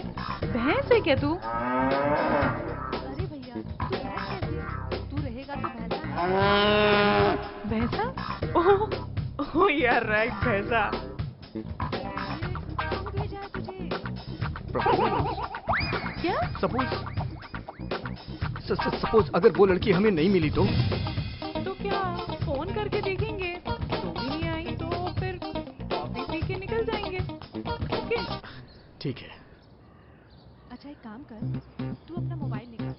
भैंस है क्या तू? अरे भैया, तू भैंस कैसे? तू रहेगा तो भैंसा ना। भैंसा? ओह ओह यार, राइट, भैंसा। ये क्यों भेजा है तुझे? क्या? सपोज अगर वो लड़की हमें नहीं मिली तो? तो क्या फोन करके देखेंगे? तो भी नहीं आई तो फिर कॉफी पी के निकल जाएंगे। ओके? ठीक है। अच्छा एक काम कर, तू अपना मोबाइल निकाल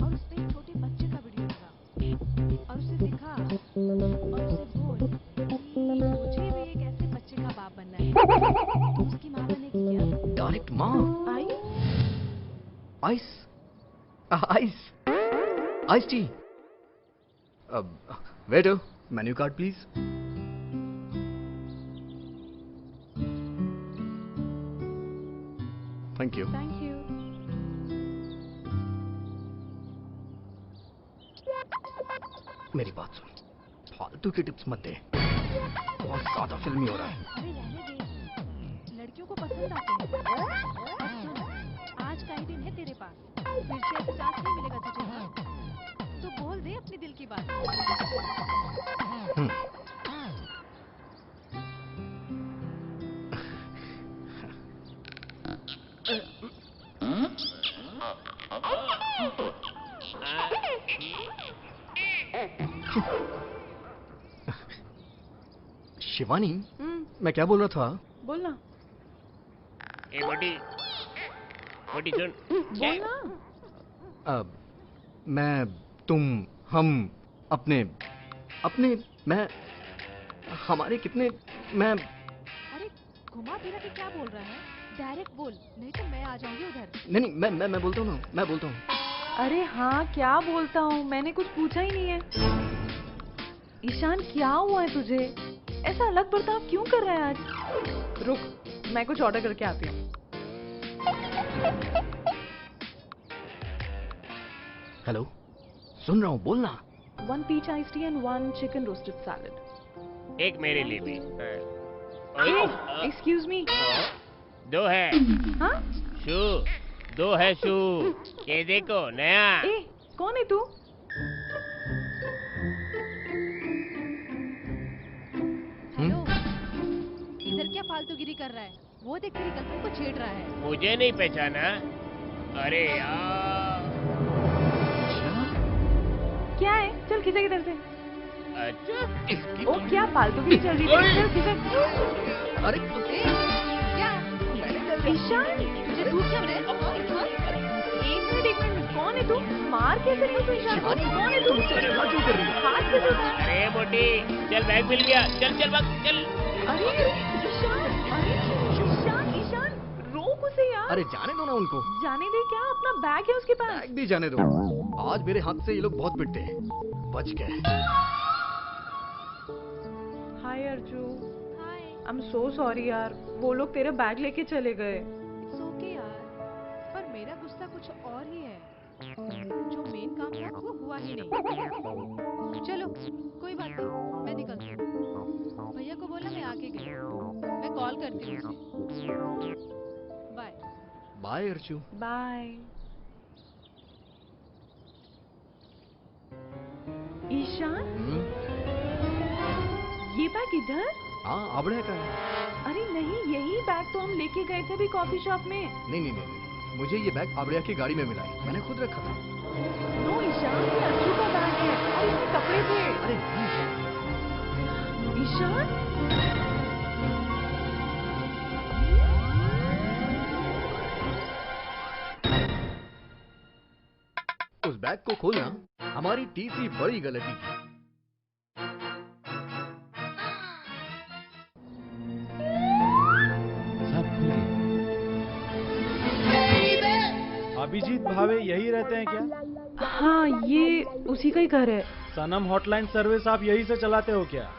और उस पे एक छोटे बच्चे का वीडियो लगा और उसे दिखा और उसे बोल कि मुझे भी एक ऐसे बच्चे का बाप बनना है। तू उसकी माँ बनेगी क्या? डायरेक्ट माँ? आई? Ice ice ice tea. Waiter, menu card please. Thank you. Thank you. मेरी बात सुन, फालतू की टिप्स मत दे, बहुत ज्यादा फिल्मी हो रहा है। अरे रहने दे, लड़कियों को पसंद आते हैं। और सुन, आज का ही दिन है तेरे पास, फिर से ऐसा चांस नहीं मिलेगा तुझे। हाँ? तो बोल दे अपने दिल की बात। शिवानी, मैं क्या बोल रहा था? बोलना। ए मोटी, मोटी सुन। बोलना। अब मैं, तुम, हम, अपने, मैं, हमारे कितने, मैं। अरे घुमा फिरा के क्या बोल रहा है? डायरेक्ट बोल, नहीं तो मैं आ जाऊंगी उधर। नहीं नहीं, मैं बोलता हूँ ना, मैं बोलता हूँ। अरे हाँ, क्या बोलता हूँ? मैंने कुछ पूछा ही नहीं है। ईशान, क्या हुआ है तुझे? ऐसा अलग बर्ताव क्यों कर रहा है आज? रुक, मैं कुछ ऑर्डर करके आती हूँ। हेलो, सुन रहा हूँ, बोलना। 1 peach iced tea and 1 chicken roasted salad. एक मेरे लिए भी। Excuse me. 2 है। हाँ? शू, 2 है शू। ये देखो नया। ए, कौन है तू? हेलो, इधर क्या फालतूगिरी कर रहा है? वो देख तेरी गर्लफ्रेंड को छेड़ रहा है। मुझे नहीं पहचाना? अरे यार। क्या है? चल खिसक इधर से। अच्छा। ओ, क्या फालतूगिरी चल रही है? चल खिसक। अरे क्या? ईशान, तुझे धूप क्यों है? एक मिनट, कौन है तू? मार कैसे रही तू ईशान को? कौन है तू? क्यों कर रही है? हाथ कैसे उठाया? अरे मोटी, चल बैग मिल गया। चल चल भाग चल। अरे ईशान, ईशान, रोक उसे यार। अरे जाने दो ना उनको। जाने दे क्या? अपना बैग है उसके पास। बैग भी जाने दो। आज मेरे हाथ से ये लोग बहुत पिटते हैं। बच गए। हाय अर्जू, हाय। आई एम सो सॉरी यार, वो लोग तेरा बैग लेके चले गए। इट्स ओके यार, पर मेरा गुस्सा कुछ और ही है। जो मेन काम था वो हुआ ही नहीं। चलो कोई बात नहीं, मैं निकलती हूँ। भैया को बोला मैं आके गई, मैं कॉल करती हूँ उसे। Bye. Bye Archu. Bye. Ishaan, ये बैग इधर? हाँ, आबड़े का है। अरे नहीं, यही बैग तो हम लेके गए थे अभी कॉफी शॉप में। नहीं, मुझे ये बैग आबड़िया की गाड़ी में मिला है। मैंने खुद रखा था। नो ईशान, ये अर्जू का बैग है और इसमें कपड़े थे। अरे ईशान, उस बैग को खोलना हमारी तीसरी बड़ी गलती थी। अभिजीत भावे यही रहते हैं क्या? हाँ, ये उसी का ही घर है। सनम हॉटलाइन सर्विस आप यही से चलाते हो क्या?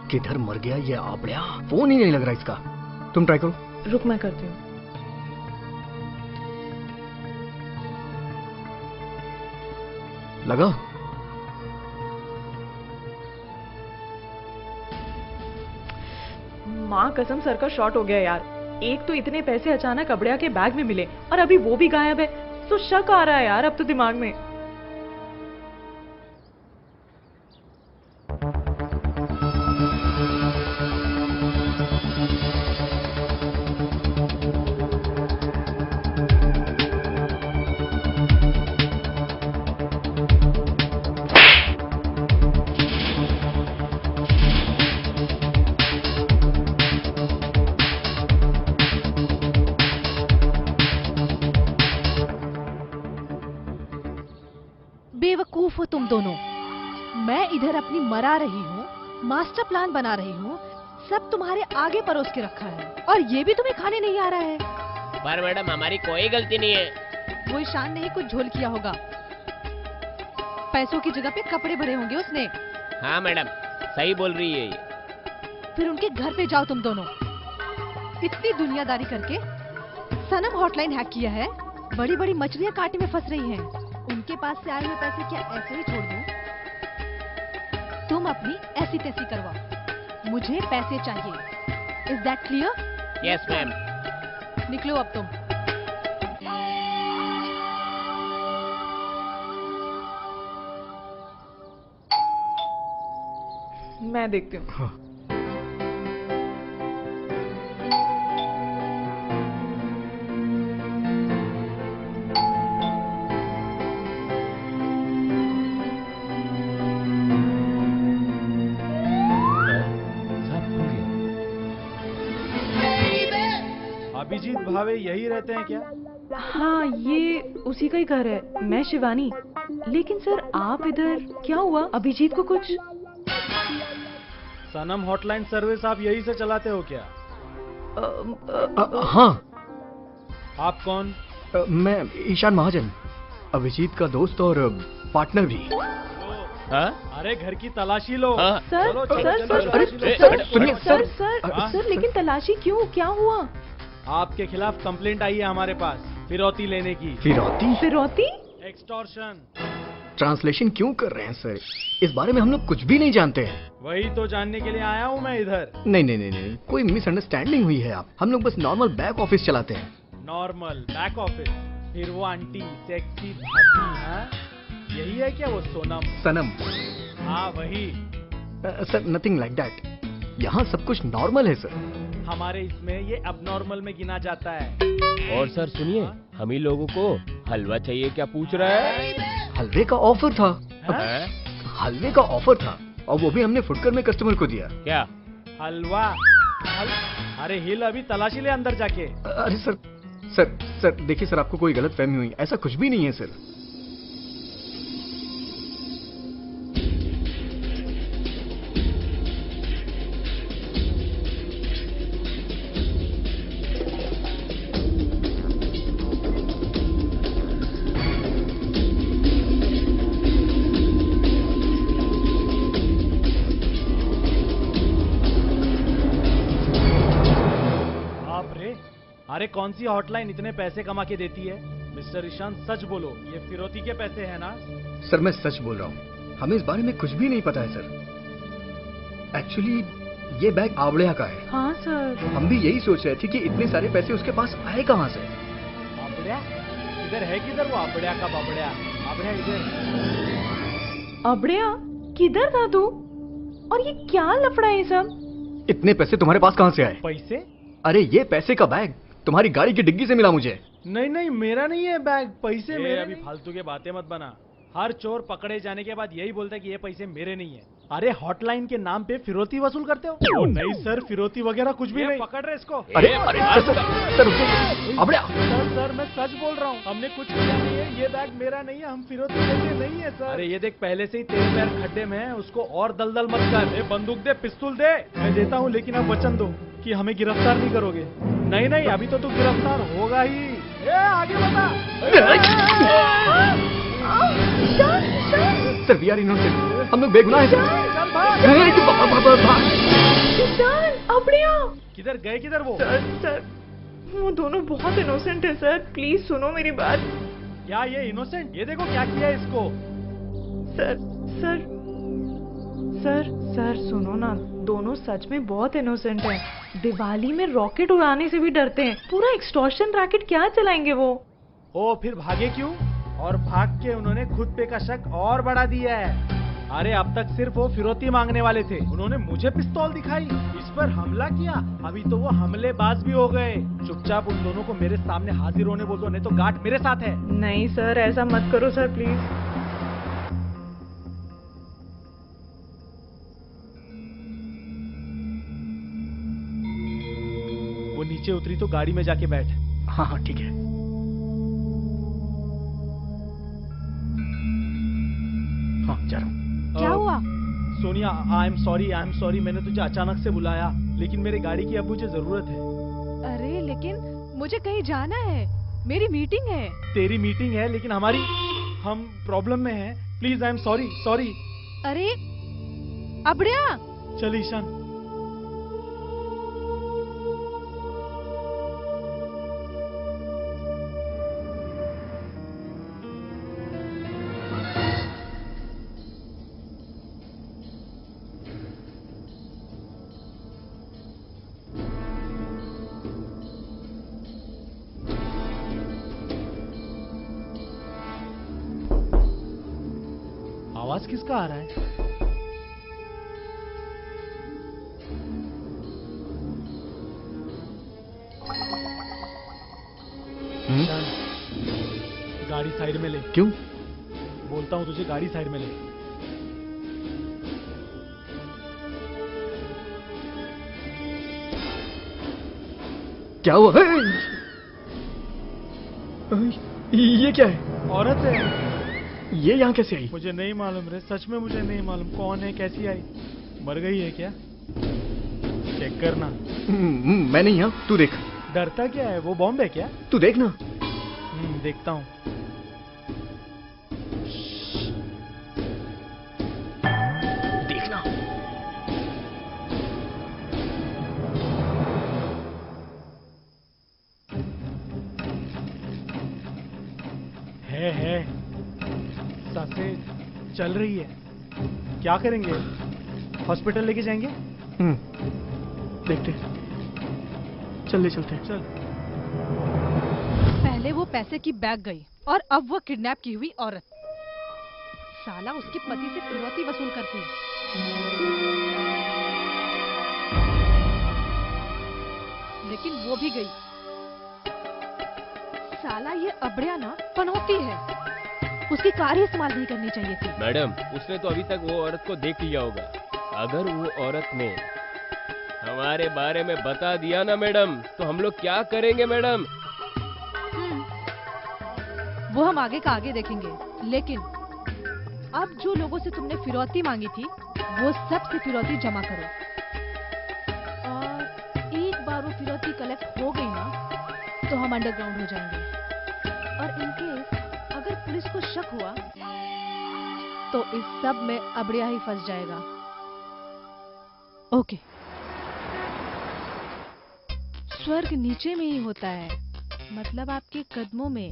किधर मर गया ये आबड़िया? फोन ही नहीं लग रहा इसका। तुम ट्राई करो। रुक, मैं करती हूँ। लगा? माँ कसम, सर का शॉर्ट हो गया यार। एक तो इतने पैसे अचानक अबड़िया के बैग में मिले और अभी वो भी गायब है, तो शक आ रहा है यार अब तो दिमाग में। बेवकूफ हो तुम दोनों। मैं इधर अपनी मरा रही हूँ, मास्टर प्लान बना रही हूँ, सब तुम्हारे आगे परोस के रखा है और ये भी तुम्हें खाने नहीं आ रहा है। पर मैडम हमारी कोई गलती नहीं है। वो ईशान ने ही कुछ झोल किया होगा। पैसों की जगह पे कपड़े भरे होंगे उसने। हाँ मैडम, सही बोल रही है ये। फिर उनके घर पे जाओ तुम दोनों। इतनी दुनियादारी करके सनम हॉटलाइन हैक किया है, बड़ी बड़ी मछलियाँ कांटे में फंस रही हैं। उनके पास से आए हुए पैसे क्या ऐसे ही छोड़ दूं? तुम अपनी ऐसी तैसी करवाओ, मुझे पैसे चाहिए। Is that clear? Yes ma'am. निकलो अब तुम। मैं देखती हूँ। हाँ। अभिजीत भावे यही रहते हैं क्या? हाँ, ये उसी का ही घर है। मैं शिवानी। लेकिन सर आप इधर क्या हुआ? अभिजीत को कुछ? सनम हॉटलाइन सर्विस आप यही से चलाते हो क्या? हाँ। आप कौन? मैं ईशान महाजन, अभिजीत का दोस्त और पार्टनर भी। हाँ? अरे घर की तलाशी लो। हाँ? सर चलो, सर चलो, सर तलाशी लो। सर सुनिए, सर सर। सर सर लेकिन तलाशी क्यों? क्या हुआ? आपके खिलाफ कंप्लेंट आई है हमारे पास, फिरौती लेने की। फिरौती? फिरौती? एक्सटॉर्शन। ट्रांसलेशन क्यों कर रहे हैं सर? इस बारे में हम लोग कुछ भी नहीं जानते हैं। वही तो जानने के लिए आया हूँ मैं इधर। नहीं नहीं नहीं नहीं, कोई मिसअंडरस्टैंडिंग हुई है। हम लोग बस नॉर्मल बैक ऑफिस चलाते हैं। Normal back office? फिर वो आंटी सेक्सी भाभी, हाँ? यही है क्या वो सोनम? सनम। हाँ वही। Sir nothing like that. यहाँ सब कुछ नॉर्मल है सर। हमारे इसमें ये अबनॉर्मल में गिना जाता है। और सर सुनिए, हम ही लोगों को हलवा चाहिए क्या पूछ रहा है? हलवे का ऑफर था। हैं? हलवे का ऑफर था और वो भी हमने फुटकर में कस्टमर को दिया। क्या? हलवा? अरे हिल अभी तलाशी ले अंदर जाके। अरे सर सर सर देखिए सर, आपको कोई गलत फहमी हुई, ऐसा कुछ भी नहीं है सर। अरे कौन सी हॉटलाइन इतने पैसे कमा के देती है? मिस्टर ईशान सच बोलो, ये फिरौती के पैसे हैं ना? सर मैं सच बोल रहा हूँ, हमें इस बारे में कुछ भी नहीं पता है सर। एक्चुअली ये बैग आबड़िया का है। हाँ सर। हम भी यही सोच रहे थे कि इतने सारे पैसे उसके पास आए कहाँ से। आबड़िया? इधर है किधर वो आबड़िया का बाबड़िया? आबड़िया इधर। आबड़िया किधर था तू? और ये क्या लफड़ा है सब? इतने पैसे तुम्हारे पास कहाँ से आए? पैसे? अरे ये पैसे का बैग तुम्हारी गाड़ी की डिग्गी से मिला मुझे। नहीं नहीं, मेरा नहीं है बैग, पैसे ए, मेरे अभी नहीं। फालतू के बातें मत बना। हर चोर पकड़े जाने के बाद यही बोलता है कि ये पैसे मेरे नहीं है। अरे हॉटलाइन के नाम पे फिरौती वसूल करते हो? ओ नहीं सर, फिरौती वगैरह कुछ भी ये नहीं। पकड़ रहे इसको। अरे अरे सर रुको, अबड़िया। सर मैं सच बोल रहा हूँ, हमने कुछ किया नहीं है, ये बैग मेरा नहीं है, हम फिरौती लेते नहीं है सर। अरे ये देख, पहले से ही तेरे पैर खड्डे में है, उसको और दलदल मत कर। दे बंदूक, दे पिस्तौल दे। मैं देता हूँ, लेकिन आप वचन दो कि हमें गिरफ्तार नहीं करोगे। नहीं नहीं, अभी तो तू गिरफ्तार होगा ही। ए आगे बता। सर वी आर इनोसेंट, हम लोग बेगुनाह हैं सर। चल भाग। अबड़िया। किधर गए, किधर वो? सर वो दोनों बहुत इनोसेंट है सर, प्लीज सुनो मेरी बात। क्या ये इनोसेंट? ये देखो क्या किया है इसको। सर सर सर सर सुनो ना, दोनों सच में बहुत इनोसेंट हैं। दिवाली में रॉकेट उड़ाने से भी डरते हैं, पूरा एक्सटॉर्शन रैकेट क्या चलाएंगे वो। ओ फिर भागे क्यों? और भाग के उन्होंने खुद पे का शक और बढ़ा दिया है। अरे अब तक सिर्फ वो फिरौती मांगने वाले थे, उन्होंने मुझे पिस्तौल दिखाई, इस पर हमला किया, अभी तो वो हमलेबाज भी हो गए। चुपचाप उन दोनों को मेरे सामने हाजिर होने बोल दो, नहीं तो गार्ड मेरे साथ है। नहीं सर, ऐसा मत करो सर प्लीज। वो नीचे उतरी तो गाड़ी में जाके बैठ। हाँ हाँ ठीक है। हाँ जा रहा हूँ। क्या हुआ? सोनिया, आई एम सॉरी, मैंने तुझे अचानक से बुलाया, लेकिन मेरी गाड़ी की अब मुझे जरूरत है। अरे लेकिन मुझे कहीं जाना है, मेरी मीटिंग है। तेरी मीटिंग है, लेकिन हम प्रॉब्लम में हैं। Please I am sorry. अरे अबड़िया। चल ईशान। आवाज किसका आ रहा है? गाड़ी साइड में ले। क्यों? बोलता हूँ तुझे, गाड़ी साइड में ले। क्या हुआ? ये क्या है? औरत है। ये यहाँ कैसे आई? मुझे नहीं मालूम रे, सच में मुझे नहीं मालूम कौन है, कैसी आई। मर गई है क्या? चेक करना। मैं नहीं यहाँ, तू देख। डरता क्या है, वो बॉम्ब है क्या? तू देख ना। देखता हूँ। देखना। है सांसें चल रही है। क्या करेंगे? हॉस्पिटल लेके जाएंगे? देखते। चल चलते। चल। पहले वो पैसे की बैग गई और अब वो किडनैप की हुई औरत। साला उसके पति से फिरौती वसूल करती है। लेकिन वो भी गई। साला ये अबड़िया ना पनौती है, उसकी कार ही इस्तेमाल नहीं करनी चाहिए थी। मैडम, उसने तो अभी तक वो औरत को देख लिया होगा। अगर वो औरत ने हमारे बारे में बता दिया ना मैडम, तो हम लोग क्या करेंगे मैडम? वो हम आगे का आगे देखेंगे, लेकिन अब जो लोगों से तुमने फिरौती मांगी थी, वो सब से फिरौती जमा करो। और एक बार वो फिरौती कलेक्ट हो गई ना, तो हम अंडरग्राउंड हो जाएंगे। और इनकेस अगर पुलिस को शक हुआ, तो इस सब में अबड़िया ही फंस जाएगा। ओके। स्वर्ग नीचे में ही होता है, मतलब आपके कदमों में।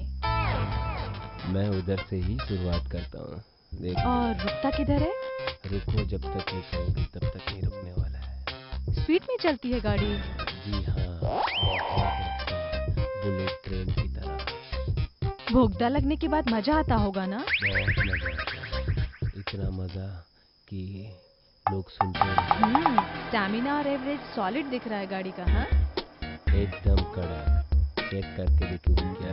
मैं उधर से ही शुरुआत करता हूँ। देख, और रुकता किधर है? रुको, जब तक नहीं कहूँगी तब तक नहीं रुकने वाला है। स्पीड में चलती है गाड़ी? जी हाँ, बहुत बुलेट ट्रेन की तरह। भोगदा लगने के बाद मजा आता होगा ना? बहुत मजा आता, इतना मजा कि लोग सुनते हैं। स्टैमिना और एवरेज सॉलिड दिख रहा है गाड़ी का। हाँ, एकदम कड़क। चेक करके देखूं क्या?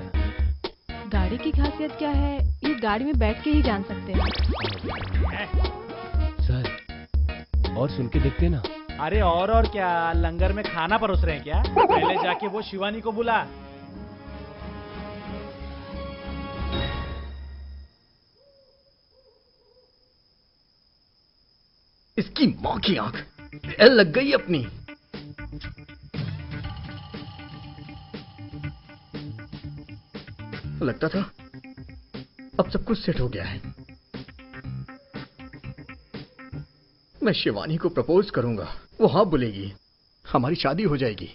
गाड़ी की खासियत क्या है ये गाड़ी में बैठ के ही जान सकते हैं। सर और सुन के देखते ना। अरे और क्या, लंगर में खाना परोस रहे हैं क्या? पहले जाके वो शिवानी को बुला। इसकी माँ की आंख, एल लग गई अपनी। लगता था अब सब कुछ सेट हो गया है। मैं शिवानी को प्रपोज करूंगा, वो हाँ बोलेगी, हमारी शादी हो जाएगी।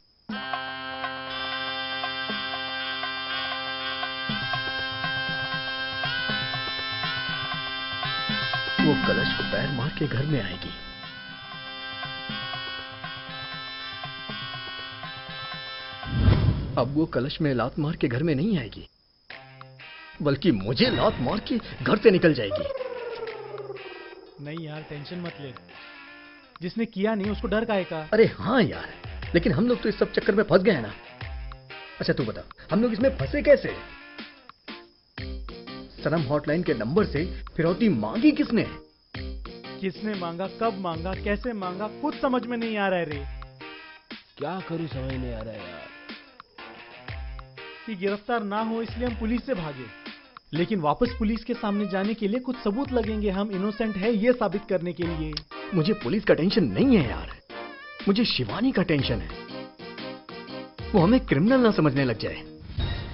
वो कलश को पैर मार के घर में आएगी। अब वो कलश में लात मार के घर में नहीं आएगी, बल्कि मुझे लात मार के घर से निकल जाएगी। नहीं यार, टेंशन मत ले, जिसने किया नहीं उसको डर काहे का? अरे हाँ यार, लेकिन हम लोग तो इस सब चक्कर में फंस गए हैं ना। अच्छा तू बता, हम लोग इसमें फंसे कैसे? सनम हॉटलाइन के नंबर से फिरौती मांगी किसने? किसने मांगा, कब मांगा, कैसे मांगा, कुछ समझ में नहीं आ रहा है रे। क्या करूं समझ नहीं आ रहा है यार। कि गिरफ्तार ना हो इसलिए हम पुलिस से भागे, लेकिन वापस पुलिस के सामने जाने के लिए कुछ सबूत लगेंगे, हम इनोसेंट है ये साबित करने के लिए। मुझे पुलिस का टेंशन नहीं है यार, मुझे शिवानी का टेंशन है। वो हमें क्रिमिनल ना समझने लग जाए।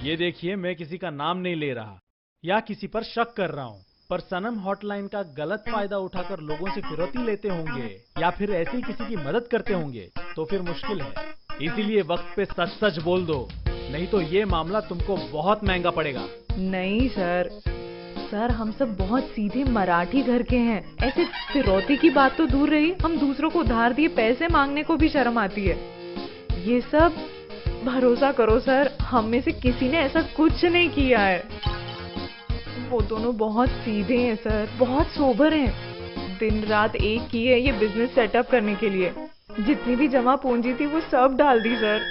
ये देखिए, मैं किसी का नाम नहीं ले रहा या किसी पर शक कर रहा हूँ, पर सनम हॉटलाइन का गलत फायदा उठाकर लोगों से फिरौती लेते होंगे या फिर ऐसे ही किसी की मदद करते होंगे तो फिर मुश्किल है। इसीलिए वक्त पे सच सच बोल दो, नहीं तो ये मामला तुमको बहुत महंगा पड़ेगा। नहीं सर, सर हम सब बहुत सीधे मराठी घर के हैं, ऐसे फिरौती की बात तो दूर रही, हम दूसरों को उधार दिए पैसे मांगने को भी शर्म आती है। ये सब भरोसा करो सर, हम में से किसी ने ऐसा कुछ नहीं किया है। वो दोनों बहुत सीधे हैं सर, बहुत सोबर हैं, दिन रात एक की है ये बिजनेस सेटअप करने के लिए। जितनी भी जमा पूंजी थी वो सब डाल दी सर।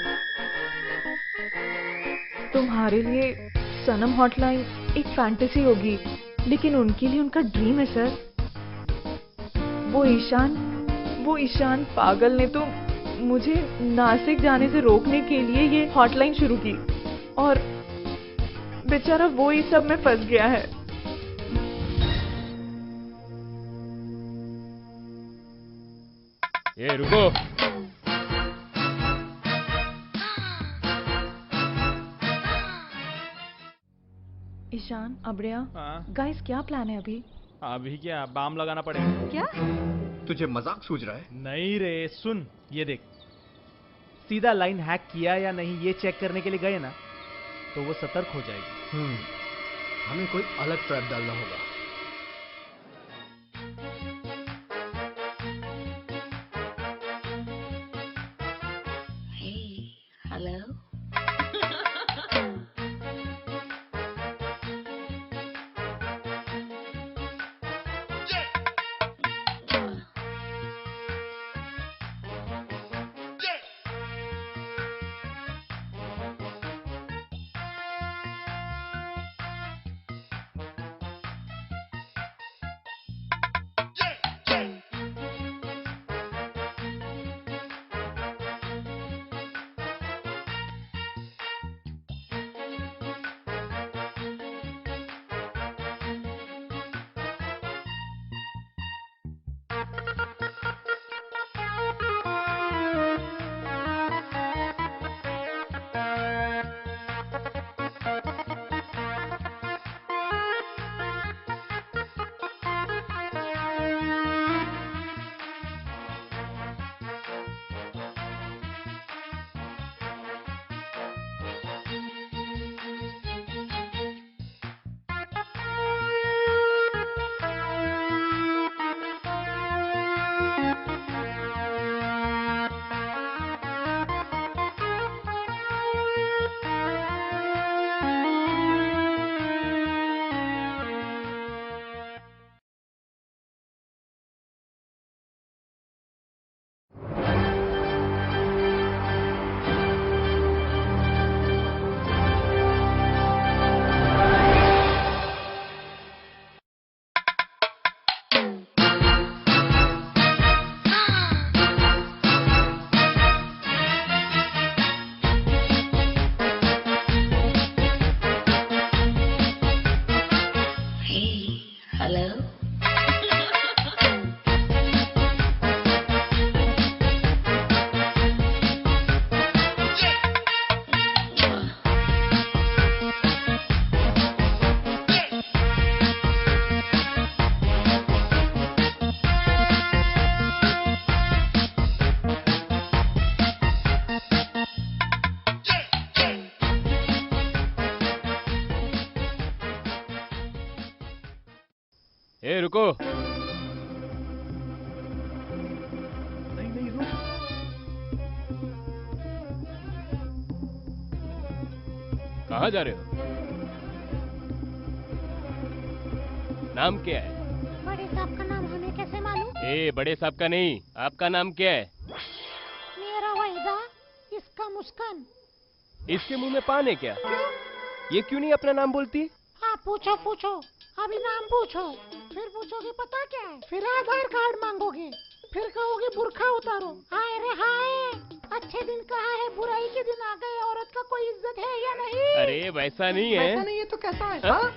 तुम्हारे लिए सनम हॉटलाइन एक फैंटेसी होगी, लेकिन उनके लिए उनका ड्रीम है सर। वो ईशान पागल ने तो मुझे नासिक जाने से रोकने के लिए ये हॉटलाइन शुरू की, और बेचारा वो ही सब में फंस गया है। ये रुको, ईशान, अब्रिया, हाँ? गाइस क्या प्लान है अभी? अभी क्या, बाम लगाना पड़ेगा। क्या? तुझे मजाक सूझ रहा है? नहीं रे, सुन ये देख, सीधा लाइन हैक किया या नहीं ये चेक करने के लिए गए ना, तो वो सतर्क हो जाएगी। हमें कोई अलग ट्रैप डालना होगा। हेलो, ए रुको। नहीं नहीं रुक। कहाँ जा रहे हो? नाम क्या है? बड़े साहब का नाम हमें कैसे मालूम? ए बड़े साहब का नहीं, आपका नाम क्या है? मेरा वाहिदा, इसका मुस्कान। इसके मुंह में पान है क्या? ये क्यों नहीं अपना नाम बोलती? हाँ पूछो पूछो, अभी नाम पूछो, फिर पूछोगे पता क्या है, फिर आधार कार्ड मांगोगे, फिर कहोगे बुर्खा उतारो। हाय रे हाय, अच्छे दिन कहाँ है, बुराई के दिन आ गए, औरत का कोई इज्जत है या नहीं? अरे वैसा नहीं है। ऐसा नहीं है तो कैसा है? हाँ? हाँ?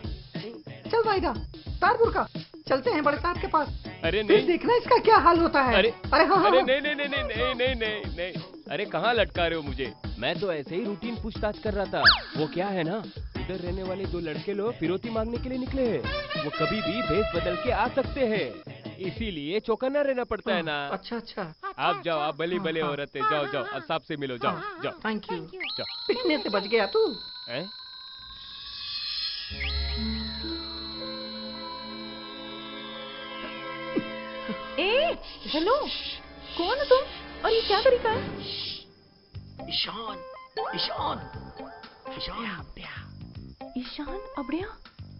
चल वाहिदा, तार बुर्का, चलते हैं बड़े साहब के पास। अरे फिर नहीं। देखना इसका क्या हाल होता है। अरे अरे हाँ अरे हाँ। नहीं नहीं नहीं नहीं नहीं नहीं नहीं नहीं। अरे कहाँ लटका रहे हो मुझे? मैं तो ऐसे ही रूटीन पूछताछ कर रहा था। वो क्या है ना, इधर रहने वाले दो लड़के लोग फिरौती मांगने के लिए निकले हैं। वो कभी भी भेष बदल के आ सकते हैं, इसीलिए चौकन्ना रहना पड़ता है ना। अच्छा अच्छा। आप जाओ, आप भली भले हाँ, औरत है, जाओ जाओ, अब साहब से मिलो, जाओ जाओ थैंक यू। जाओ। पिटने से बच गया तू। हैं? ए हेलो, कौन हो तुम और ये क्या तरीका है? ईशान, ईशान, ईशान। ईशान अबड़िया,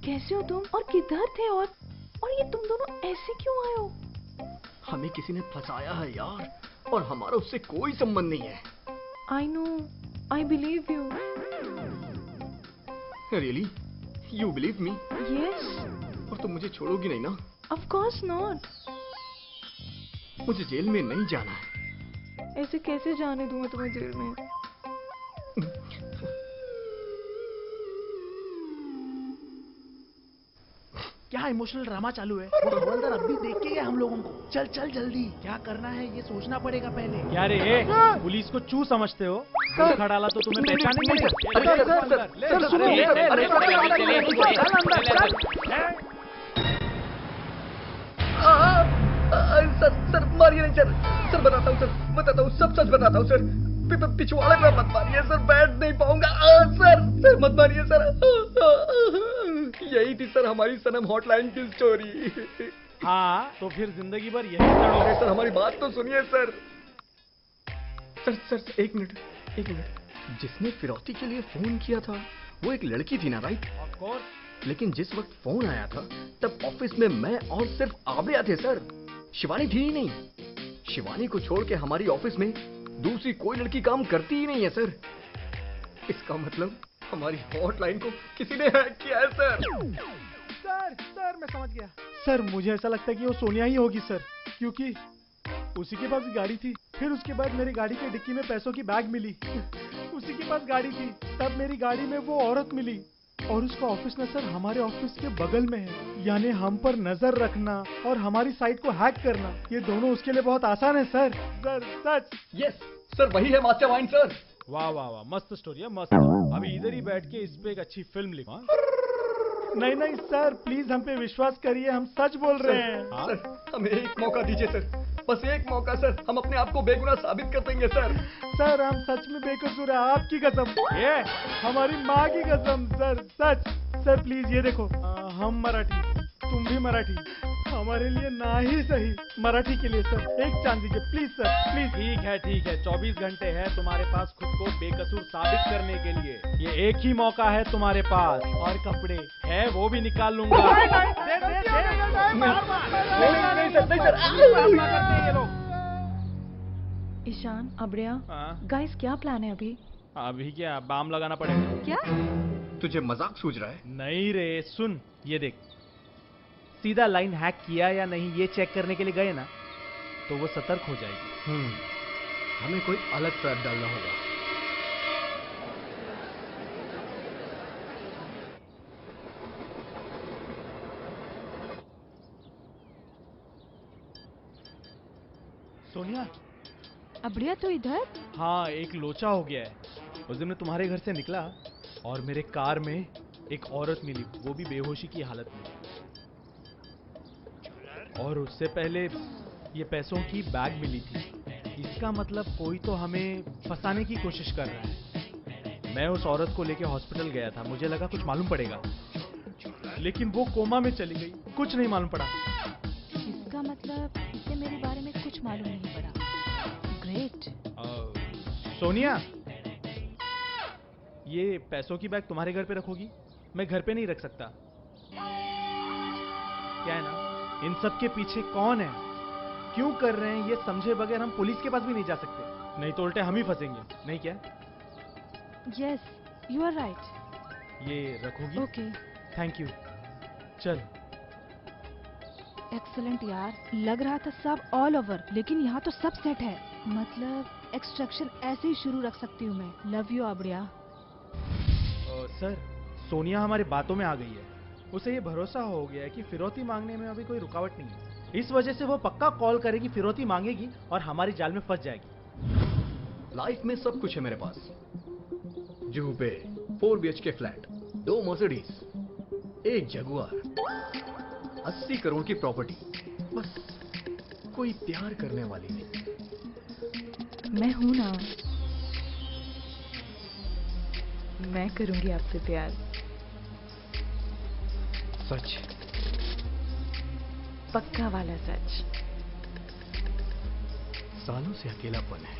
कैसे हो तुम और किधर थे? और ये तुम दोनों ऐसे क्यों आए हो? हमें किसी ने फंसाया है यार, और हमारा उससे कोई संबंध नहीं है। I know, I believe you. Really? You believe me? Yes, और तुम मुझे छोड़ोगी नहीं ना? Of course not. मुझे जेल में नहीं जाना है। ऐसे कैसे जाने दूंगा तुम्हें जेल में? क्या इमोशनल ड्रामा चालू है? वो हवलदार अब भी देख के गया हम लोगों को। चल चल जल्दी, क्या करना है ये सोचना पड़ेगा पहले। क्या रे, पुलिस को चू समझते हो? खड़ा डाला तो तुम्हें पहचानेंगे? सर मारिए नहीं सर। सर बताता हूँ, सर बताता हूँ, सब सच बताता हूँ सर। पिछवाड़े में मत मारिए सर, बैठ नहीं पाऊंगा। सर मत मारिए सर। यही थी सर हमारी सनम हॉटलाइन की स्टोरी। हाँ तो फिर जिंदगी भर यही लड़ो। अरे सर हमारी बात तो सुनिए सर। सर एक मिनट। जिसने फिरौती के लिए फोन किया था वो एक लड़की थी ना, राइट? Of course. लेकिन जिस वक्त फोन आया था तब ऑफिस में मैं और सिर्फ आबड़िया थे सर। शिवानी थी ही नहीं। शिवानी को छोड़ के हमारी ऑफिस में दूसरी कोई लड़की काम करती ही नहीं है सर। इसका मतलब हमारी हॉटलाइन को किसी ने हैक किया है सर। सर मैं समझ गया। सर मुझे ऐसा लगता है कि वो सोनिया ही होगी सर, क्योंकि उसी के पास गाड़ी थी। फिर उसके बाद मेरी गाड़ी के डिक्की में पैसों की बैग मिली। उसी के पास गाड़ी थी, तब मेरी गाड़ी में वो औरत मिली। और उसका ऑफिस ना सर हमारे ऑफिस के बगल में है। यानी हम पर नजर रखना और हमारी साइट को हैक करना, ये दोनों उसके लिए बहुत आसान है सर। सच। यस सर, वही है मास्टरमाइंड सर। वाह वाह वाह, मस्त स्टोरी है, मस्त। अभी इधर ही बैठ के इस पे एक अच्छी फिल्म लिखा। नहीं सर प्लीज हम पे विश्वास करिए, हम सच बोल रहे हैं। सर हमें एक मौका दीजिए सर, बस एक मौका सर। हम अपने आप को बेगुनाह साबित कर देंगे सर। सर हम सच में बेकसूर है, आपकी कसम, ये हमारी माँ की कसम सर, सच। सर प्लीज ये देखो, हम मराठी, तुम भी मराठी, हमारे लिए ना ही सही, मराठी के लिए सर एक चांस दीजिए प्लीज सर, प्लीज। ठीक है 24 घंटे है तुम्हारे पास खुद को बेकसूर साबित करने के लिए। ये एक ही मौका है तुम्हारे पास, और कपड़े है वो भी निकाल लूंगा। ईशान अबड़िया, गाइस क्या प्लान है अभी? अभी क्या बाम लगाना पड़ेगा? क्या तुझे मजाक सूझ रहा है? नहीं रे, सुन ये देख, सीधा लाइन हैक किया या नहीं ये चेक करने के लिए गए ना, तो वो सतर्क हो जाएगी। हमें कोई अलग ट्रैप डालना होगा। सोनिया, अबड़िया तो इधर? हाँ एक लोचा हो गया है। उस दिन मैं तुम्हारे घर से निकला और मेरे कार में एक औरत मिली, वो भी बेहोशी की हालत में। और उससे पहले ये पैसों की बैग मिली थी। इसका मतलब कोई तो हमें फंसाने की कोशिश कर रहा है। मैं उस औरत को लेके हॉस्पिटल गया था, मुझे लगा कुछ मालूम पड़ेगा। लेकिन वो कोमा में चली गई, कुछ नहीं मालूम पड़ा। इसका मतलब इसे मेरे बारे में कुछ मालूम नहीं पड़ा। ग्रेट। सोनिया, ये पैसों की बैग तुम्हारे घर पे रखोगी? मैं घर पे नहीं रख सकता। क्या है ना, इन सब के पीछे कौन है, क्यों कर रहे हैं, ये समझे बगैर हम पुलिस के पास भी नहीं जा सकते, नहीं तो उल्टे हम ही फंसेंगे, नहीं क्या? Yes, you are right. ये रखोगी? ओके। Thank you. चल। एक्सीलेंट यार, लग रहा था सब ऑल ओवर, लेकिन यहाँ तो सब सेट है। मतलब एक्सट्रैक्शन ऐसे ही शुरू रख सकती हूँ मैं। लव यू आबड़िया। सर, सोनिया हमारी बातों में आ गई है। उसे ये भरोसा हो गया है कि फिरौती मांगने में अभी कोई रुकावट नहीं है। इस वजह से वो पक्का कॉल करेगी, फिरौती मांगेगी और हमारी जाल में फंस जाएगी। लाइफ में सब कुछ है मेरे पास। जुहू पे 4 BHK flat, 2 Mercedes, 1 Jaguar, 80 crore की प्रॉपर्टी। बस कोई प्यार करने वाली नहीं। मैं हूं ना, मैं करूंगी आपसे प्यार। सच? पक्का वाला सच। सालों से अकेलापन है,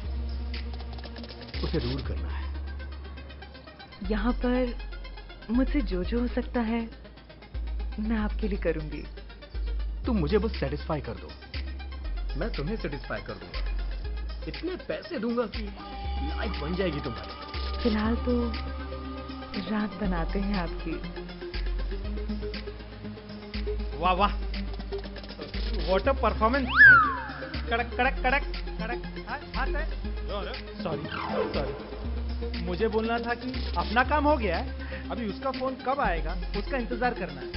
उसे दूर करना है। यहाँ पर मुझसे जो हो सकता है मैं आपके लिए करूंगी। तुम मुझे बस सेटिस्फाई कर दो, मैं तुम्हें सेटिस्फाई कर दूंगा। इतने पैसे दूंगा कि लाइफ बन जाएगी तुम्हारी। फिलहाल तो रात बनाते हैं आपकी। वाह वाह, व्हाट अ परफॉर्मेंस। कड़क कड़क कड़क कड़क। हाथ है। सॉरी सॉरी, मुझे बोलना था कि अपना काम हो गया है, अभी उसका फोन कब आएगा उसका इंतजार करना है।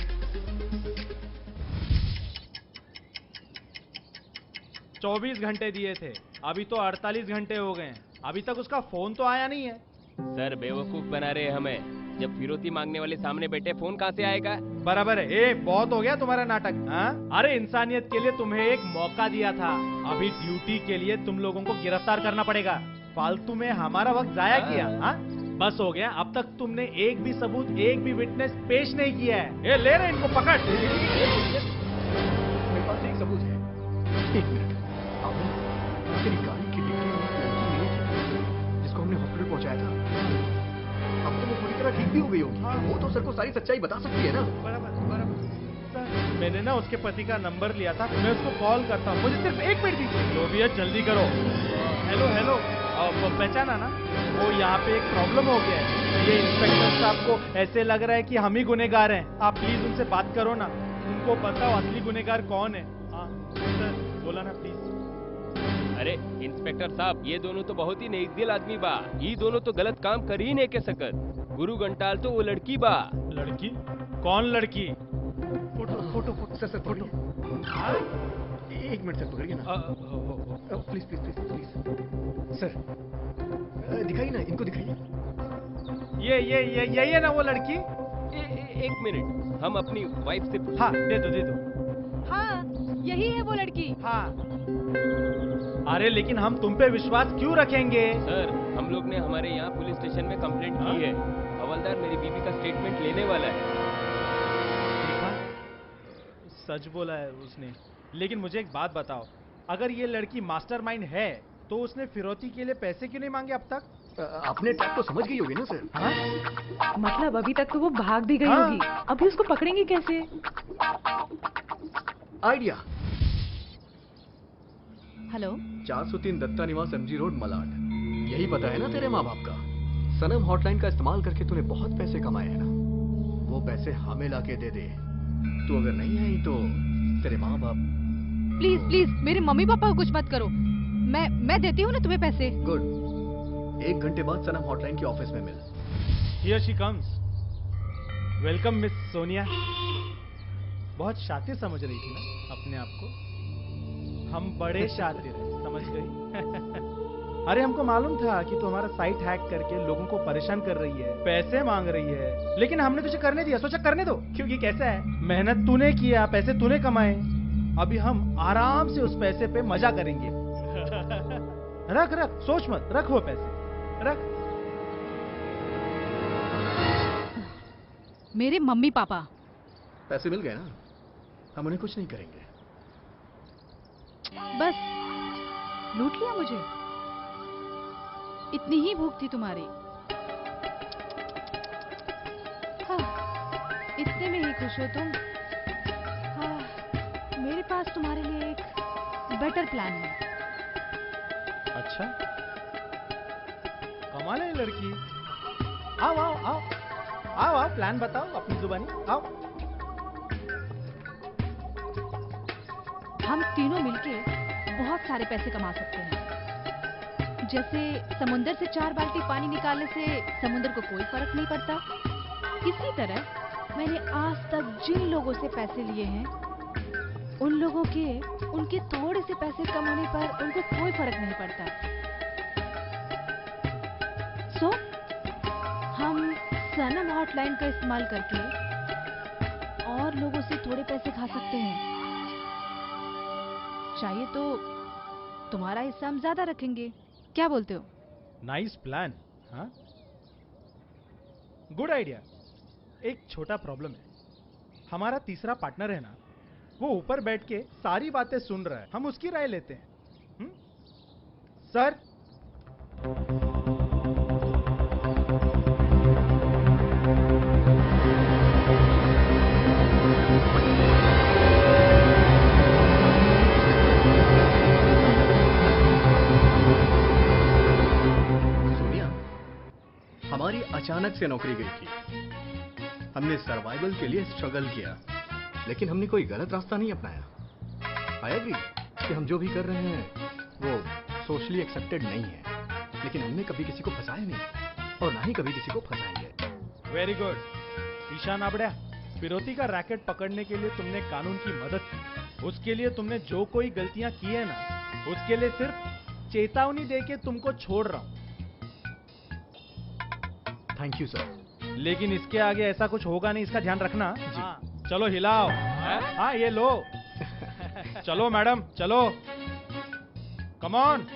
24 घंटे दिए थे, अभी तो 48 घंटे हो गए हैं, अभी तक उसका फोन तो आया नहीं है। सर बेवकूफ बना रहे हमें। जब फिरौती मांगने वाले सामने बैठे, फोन कहाँ से आएगा? बराबर है। ए, बहुत हो गया तुम्हारा नाटक। हाँ? अरे इंसानियत के लिए तुम्हें एक मौका दिया था, अभी ड्यूटी के लिए तुम लोगों को गिरफ्तार करना पड़ेगा। फालतू में हमारा वक्त जाया किया। हाँ? बस हो गया, अब तक तुमने एक भी सबूत, एक भी विटनेस पेश नहीं किया है। ए, ले रहे इनको पकड़। मेरे पास एक सबूत है। 1 मिनट। तेरी गाड़ी की डिक्की में एक लड़की नहीं थी जिसको हमने हॉस्पिटल पहुंचाया था। अब तो वो पूरी तरह ठीक भी हो गई होगी। वो तो सर को सारी सच्चाई बता सकती है ना। बराबर बराबर। सर, मैंने ना उसके पति का नंबर लिया था, मैं उसको कॉल करता हूँ, मुझे सिर्फ 1 मिनट दीजिए। जो भी है जल्दी करो। हेलो हेलो, पहचाना ना? वो यहाँ पे एक प्रॉब्लम हो गया है। ये इंस्पेक्टर साहब को ऐसे लग रहा है कि हम ही गुनेगार हैं। आप प्लीज उनसे बात करो ना, उनको बताओ असली गुनेगार कौन है। हाँ सर, बोला ना प्लीज। अरे इंस्पेक्टर साहब, ये दोनों तो बहुत ही नेक दिल आदमी बा। ये दोनों तो गलत काम कर ही नहीं के सकत। गुरु घंटाल तो वो लड़की बा। लड़की? कौन लड़की? Photo photo photo sir photo. 1 minute sir, पकड़िए ना। Please please please please sir, दिखाइए ना, इनको दिखाइए। यही है ना वो लड़की? 1 मिनट, हम अपनी वाइफ से पूछें। हाँ दे दो। हाँ, यही है वो लड़की। हाँ। अरे लेकिन हम तुम पे विश्वास क्यों रखेंगे? सर, हम लोग ने हमारे यहाँ पुलिस स्टेशन में कंप्लेंट की है। हवलदार मेरी बीवी का स्टेटमेंट लेने वाला है। देखा? सच बोला है उसने। लेकिन मुझे एक बात बताओ, अगर ये लड़की मास्टरमाइंड है तो उसने फिरौती के लिए पैसे क्यों नहीं मांगे अब तक? आपने ट्रैक तो समझ गई होगी ना सर? हाँ? मतलब अभी तक तो वो भाग भी गई हाँ। होगी, अभी उसको पकड़ेंगे कैसे? आइडिया। हेलो, 403 दत्ता निवास MG रोड मलाड। यही पता है ना तेरे माँ बाप का? सनम हॉटलाइन का इस्तेमाल करके तूने बहुत पैसे कमाए हैं ना, वो पैसे हमें लाके दे दे। तू अगर नहीं आई तो तेरे माँ बाप। प्लीज प्लीज मेरे मम्मी पापा को कुछ मत करो। मैं देती हूँ ना तुम्हें पैसे। गुड। 1 घंटे बाद सनम हॉटलाइन के ऑफिस में मिल। Here she comes. Welcome miss Sonia. बहुत शातिर समझ रही थी ना अपने आप को? हम बड़े शातिर हैं, समझ गई? अरे हमको मालूम था कि तू हमारा साइट हैक करके लोगों को परेशान कर रही है, पैसे मांग रही है, लेकिन हमने तुझे करने दिया। सोचा करने दो, क्योंकि कैसा है, मेहनत तूने किया, पैसे तूने कमाए, अभी हम आराम से उस पैसे पे मजा करेंगे। रख रख, सोच मत, रख वो पैसे, रख। मेरे मम्मी पापा पैसे मिल गए ना, हम उन्हें कुछ नहीं करेंगे। बस लूट लिया मुझे। इतनी ही भूख थी तुम्हारी। हाँ, इतने में ही खुश हो तुम। हाँ, मेरे पास तुम्हारे लिए एक बेटर प्लान है। अच्छा, कमाल है ये लड़की। आओ आओ आओ आओ आओ, प्लान बताओ अपनी जुबानी, आओ। हम तीनों मिलके बहुत सारे पैसे कमा सकते हैं। जैसे समुंदर से 4 बाल्टी पानी निकालने से समुंदर को कोई फर्क नहीं पड़ता, इसी तरह मैंने आज तक जिन लोगों से पैसे लिए हैं, उन लोगों के उनके थोड़े से पैसे कम होने पर उनको कोई फर्क नहीं पड़ता। सो हम सनम हॉटलाइन का इस्तेमाल करके और लोगों से थोड़े पैसे खा सकते हैं। चाहिए तो तुम्हारा हिस्सा हम ज्यादा रखेंगे, क्या बोलते हो? Nice plan. हाँ, गुड आइडिया। एक छोटा प्रॉब्लम है, हमारा तीसरा पार्टनर है ना, वो ऊपर बैठ के सारी बातें सुन रहा है, हम उसकी राय लेते हैं। सर, हमारी अचानक से नौकरी गई थी। हमने सर्वाइवल के लिए स्ट्रगल किया, लेकिन हमने कोई गलत रास्ता नहीं अपनाया। आई एग्री कि हम जो भी कर रहे हैं वो सोशली एक्सेप्टेड नहीं है, लेकिन हमने कभी किसी को फंसाया नहीं और ना ही कभी किसी को फंसाएंगे। वेरी गुड ईशान आबड़िया। फिरौती का रैकेट पकड़ने के लिए तुमने कानून की मदद की, उसके लिए तुमने जो कोई गलतियां की है ना, उसके लिए सिर्फ चेतावनी देके तुमको छोड़ रहा हूं। Thank you sir. लेकिन इसके आगे ऐसा कुछ होगा नहीं, इसका ध्यान रखना। हाँ, चलो हिलाओ। हाँ ये लो। चलो मैडम चलो, कम ऑन।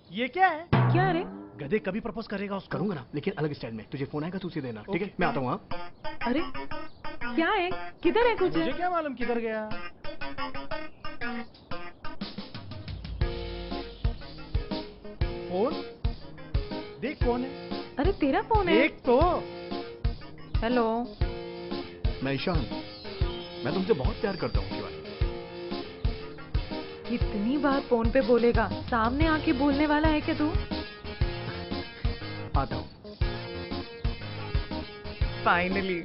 ये क्या है? क्या रे? गधे कभी प्रपोज करेगा उसको? करूंगा ना, लेकिन अलग स्टाइल में। तुझे फोन आएगा तो उसे देना, ठीक है? मैं आता हूँ। हाँ, अरे क्या है, किधर है कुछ? मुझे क्या मालूम किधर गया। फोन देख कौन है। अरे तेरा फोन है? देख तो। हेलो, मैं ईशान, मैं तुमसे बहुत प्यार करता हूँ शिवानी। कितनी बार फोन पे बोलेगा, सामने आके बोलने वाला है क्या तू? आता हूँ। फाइनली।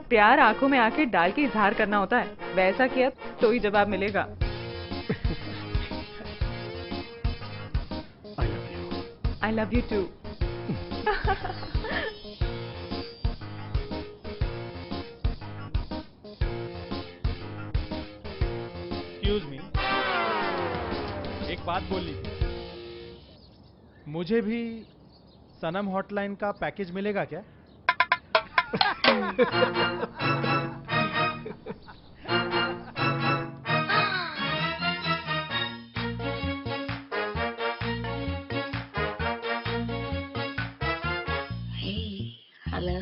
प्यार आंखों में आके डाल के इजहार करना होता है, वैसा किया तो ही जवाब मिलेगा। I love you too. Excuse me, एक बात बोलनी थी। मुझे भी सनम हॉटलाइन का पैकेज मिलेगा क्या? Hello?